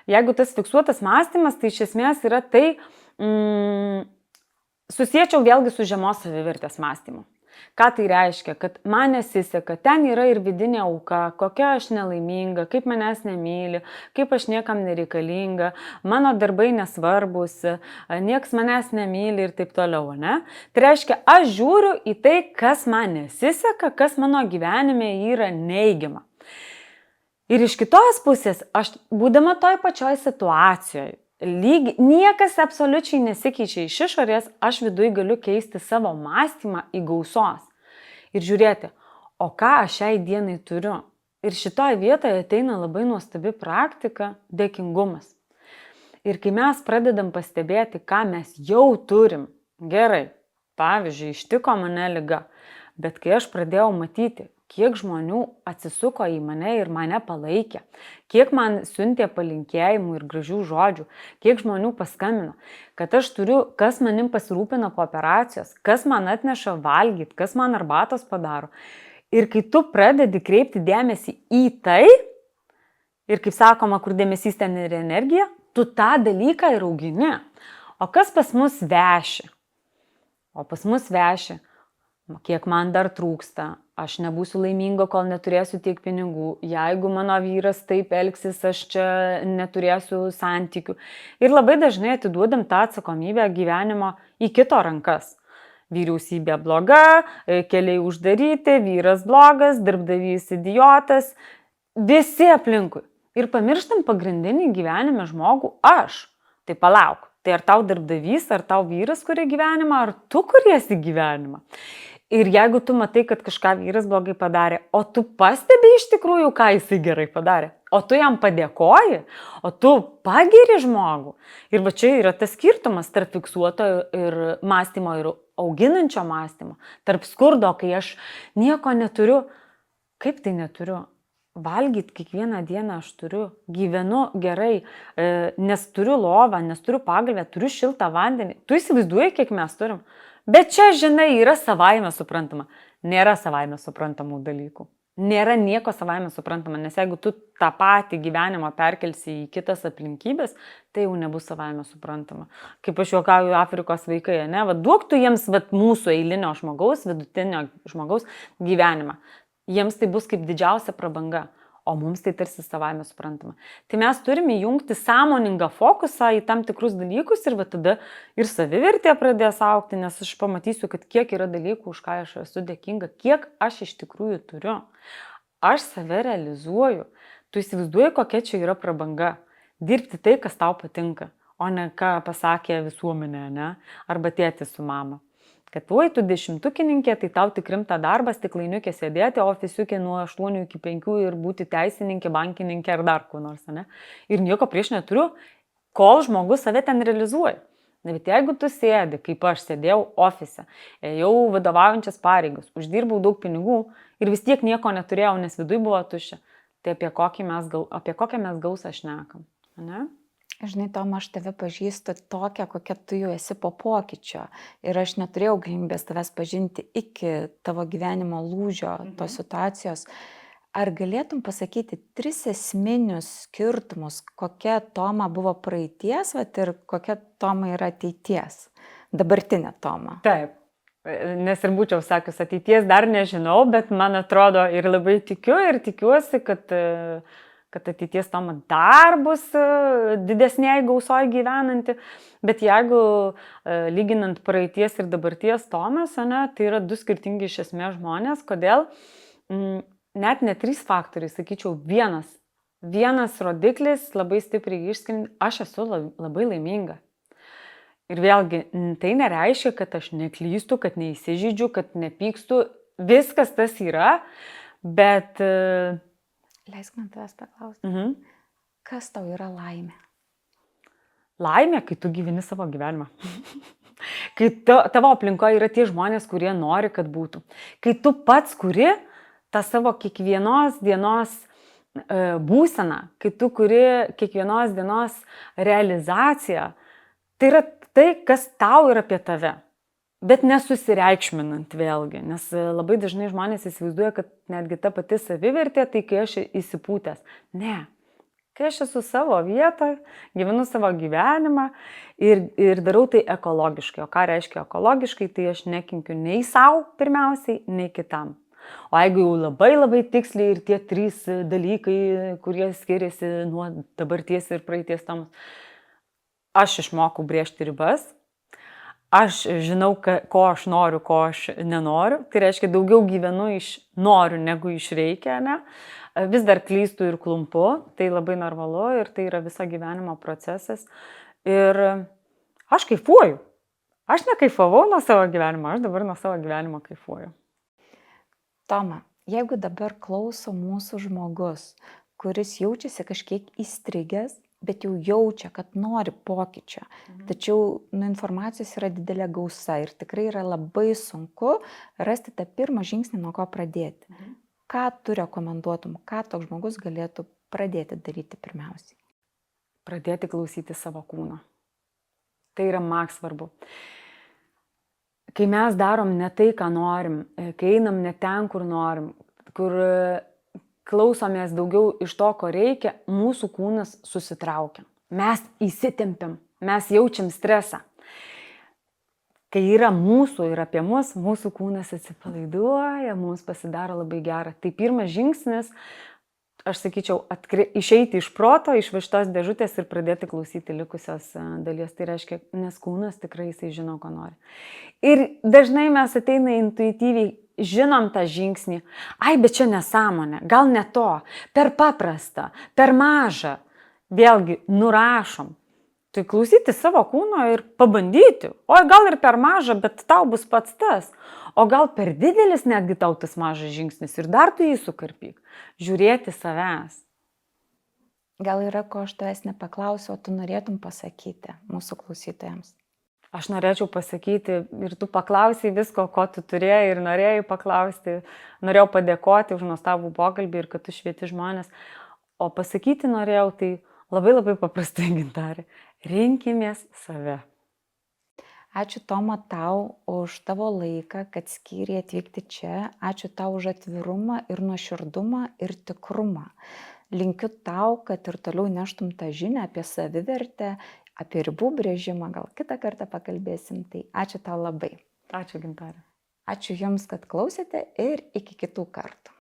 jeigu tas fiksuotas mąstymas, tai iš esmės yra tai, susiečiau vėlgi su žemos savivertės mąstymu. Ką tai reiškia? Kad man nesiseka, ten yra ir vidinė auka, kokia aš nelaiminga, kaip manęs nemyli, kaip aš niekam nereikalinga, mano darbai nesvarbus, nieks manęs nemyli ir taip toliau, ne? Tai reiškia, aš žiūriu į tai, kas man nesiseka, kas mano gyvenime yra neigiama. Ir iš kitos pusės, aš būdama toj pačioj situacijoje, niekas absoliučiai nesikeičia iš išorės, aš viduj galiu keisti savo mąstymą į gausos. Ir žiūrėti, o ką aš šiai dienai turiu. Ir šitoje vietoje ateina labai nuostabi praktika – dėkingumas. Ir kai mes pradedam pastebėti, ką mes jau turim, gerai, pavyzdžiui, ištiko mane liga, bet kai aš pradėjau matyti, kiek žmonių atsisuko į mane ir mane palaikė, kiek man siuntė palinkėjimų ir gražių žodžių, kiek žmonių paskambino, kad aš turiu, kas manim pasirūpina po operacijos, kas man atneša valgyti, kas man arbatos padaro. Ir kai tu pradedi kreipti dėmesį į tai, ir kaip sakoma, kur dėmesys ten ir energija, tu tą dalyką ir augini. O kas pas mus veši? O pas mus veši, kiek man dar trūksta, aš nebūsiu laiminga, kol neturėsiu tiek pinigų, jeigu mano vyras taip elgsis, aš čia neturėsiu santykių. Ir labai dažnai atiduodam tą atsakomybę gyvenimo į kito rankas. Vyriausybė bloga, keliai uždaryti, vyras blogas, darbdavys idiotas, visi aplinkui. Ir pamirštam pagrindinį gyvenime žmogų aš. Tai palauk, tai ar tau darbdavys, ar tau vyras kuria gyvenimą, ar tu kuriesi gyvenimą. Ir jeigu tu matai, kad kažką vyras blogai padarė, o tu pastebi iš tikrųjų, ką jisai gerai padarė, o tu jam padėkoji, o tu pagiri žmogų. Ir va čia yra tas skirtumas tarp fiksuoto ir mąstymo ir auginančio mąstymo, tarp skurdo, kai aš nieko neturiu. Kaip tai neturiu? Valgyti kiekvieną dieną aš turiu, gyvenu gerai, nes turiu lovą, nes turiu pagalvę, turiu šiltą vandenį. Tu įsivaizduoji, kiek mes turim? Bet čia, žinai, yra savaime suprantama. Nėra savaime suprantamų dalykų. Nėra nieko savaime suprantama, nes jeigu tu tą patį gyvenimą perkelsi į kitas aplinkybės, tai jau nebus savaime suprantama. Kaip aš juokauju Afrikos vaikai, ne? Duok tu jiems mūsų eilinio žmogaus, vidutinio žmogaus gyvenimą. Jiems tai bus kaip didžiausia prabanga. O mums tai tarsi savaime suprantama. Tai mes turime įjungti sąmoningą fokusą į tam tikrus dalykus ir tada ir savivertė pradės augti, nes aš pamatysiu, kad kiek yra dalykų, už ką aš esu dėkinga, kiek aš iš tikrųjų turiu. Aš save realizuoju. Tu įsivaizduoji, kokia čia yra prabanga. Dirbti tai, kas tau patinka, o ne ką pasakė visuomenė, ne? Arba tėtis su mama. Kad tu 10-tukininkė, tai tau tik rimta darbas, tik lainiukė sėdėti, ofisiukė nuo 8 iki 5 ir būti teisininkė, bankininkė ar dar ko nors, ne? Ir nieko prieš neturiu, kol žmogus save ten realizuoja. Bet jeigu tu sėdi, kaip aš sėdėjau ofise, ėjau vadovaujančias pareigas, uždirbau daug pinigų ir vis tiek nieko neturėjau, nes viduj buvo tuščia, tai apie kokią mes gausą šnekam, ne? Žinai, Toma, aš tave pažįstu tokią, kokia tu jau esi po pokyčio. Ir aš neturėjau galimybės tavęs pažinti iki tavo gyvenimo lūžio, tos situacijos. Ar galėtum pasakyti 3 esminius skirtumus, kokia Toma buvo praeities, ir kokia Toma yra ateities? Dabartinė Toma. Taip. Nes ir būčiau sakius, ateities dar nežinau, bet man atrodo ir labai tikiu ir tikiuosi, kad kad ateities Toma dar bus didesniai gausoji gyvenanti, bet jeigu lyginant praeities ir dabarties Tomas, tai yra du skirtingi iš esmės žmonės. Kodėl? Net ne 3 faktoriai, sakyčiau, vienas rodiklis labai stipriai išskiriant, aš esu labai laiminga. Ir vėlgi, tai nereiškia, kad aš neklystu, kad neįsižydžiu, kad nepykstu, viskas tas yra, bet... Leisk man tavęs paklausti. Kas tau yra laimė? Laimė, kai tu gyveni savo gyvenimą. Kai tavo aplinkoje yra tie žmonės, kurie nori, kad būtų. Kai tu pats kuri tą savo kiekvienos dienos būseną, kai tu kuri kiekvienos dienos realizaciją, tai yra tai, kas tau yra apie tave. Bet nesusireikšminant vėlgi, nes labai dažnai žmonės įsivaizduoja, kad netgi ta pati savivertė, tai kai aš įsipūtęs. Ne. Kai aš esu savo vietoje, gyvenu savo gyvenimą ir darau tai ekologiškai. O ką reiškia ekologiškai, tai aš nekenkiu nei savo pirmiausiai, nei kitam. O jeigu jau labai tiksliai ir tie 3 dalykai, kurie skiriasi nuo dabarties ir praeities Tomos, aš išmokau brėžti ribas, aš žinau, ko aš noriu, ko aš nenoriu, tai reiškia daugiau gyvenu iš noriu negu iš reikia, ne? Vis dar klystu ir klumpu, tai labai normalu ir tai yra viso gyvenimo procesas. Ir aš kaifuoju. Aš nekaifavau nuo savo gyvenimo, aš dabar nuo savo gyvenimo kaifuoju. Toma, jeigu dabar klauso mūsų žmogus, kuris jaučiasi kažkiek įstrigęs, bet jau jaučia, kad nori pokyčio, tačiau informacijos yra didelė gausa ir tikrai yra labai sunku rasti tą pirmą žingsnį, nuo ko pradėti. Ką tu rekomenduotum, ką toks žmogus galėtų pradėti daryti pirmiausiai? Pradėti klausyti savo kūno. Tai yra maks svarbu. Kai mes darom ne tai, ką norim, kai einam ne ten, kur norim, kur klausomės daugiau iš to, ko reikia, mūsų kūnas susitraukia. Mes įsitempiam, mes jaučiam stresą. Kai yra mūsų ir apie mus, mūsų kūnas atsipalaiduoja, mums pasidaro labai gera. Tai pirmas žingsnis, aš sakyčiau, išeiti iš proto, iš vištos dėžutės ir pradėti klausyti likusios dalies. Tai reiškia, nes kūnas tikrai jisai žino, ko nori. Ir dažnai mes ateina intuityviai, žinom tą žingsnį, bet čia nesąmonė, gal ne to, per paprasta, per maža, vėlgi nurašom. Tai klausyti savo kūno ir pabandyti, gal ir per maža, bet tau bus pats tas, o gal per didelis netgi tau tas mažas žingsnis ir dar tu jį sukarpyk, žiūrėti savęs. Gal yra, ko aš tavęs nepaklausiu, o tu norėtum pasakyti mūsų klausytojams? Aš norėčiau pasakyti ir tu paklausai visko, ko tu turėjai ir norėjai paklausti. Norėjau padėkoti už nuostabų pokalbį ir kad tu švieti žmonės. O pasakyti norėjau tai labai paprastai, Gintarė. Rinkimės save. Ačiū Toma tau už tavo laiką, kad skyrei atvykti čia. Ačiū tau už atvirumą ir nuoširdumą ir tikrumą. Linkiu tau, kad ir toliau neštum tą žinią apie savivertę, apie ribų brėžimą, gal kitą kartą pakalbėsim. Tai ačiū tau labai. Ačiū, Gintarė. Ačiū Jums, kad klausėte ir iki kitų kartų.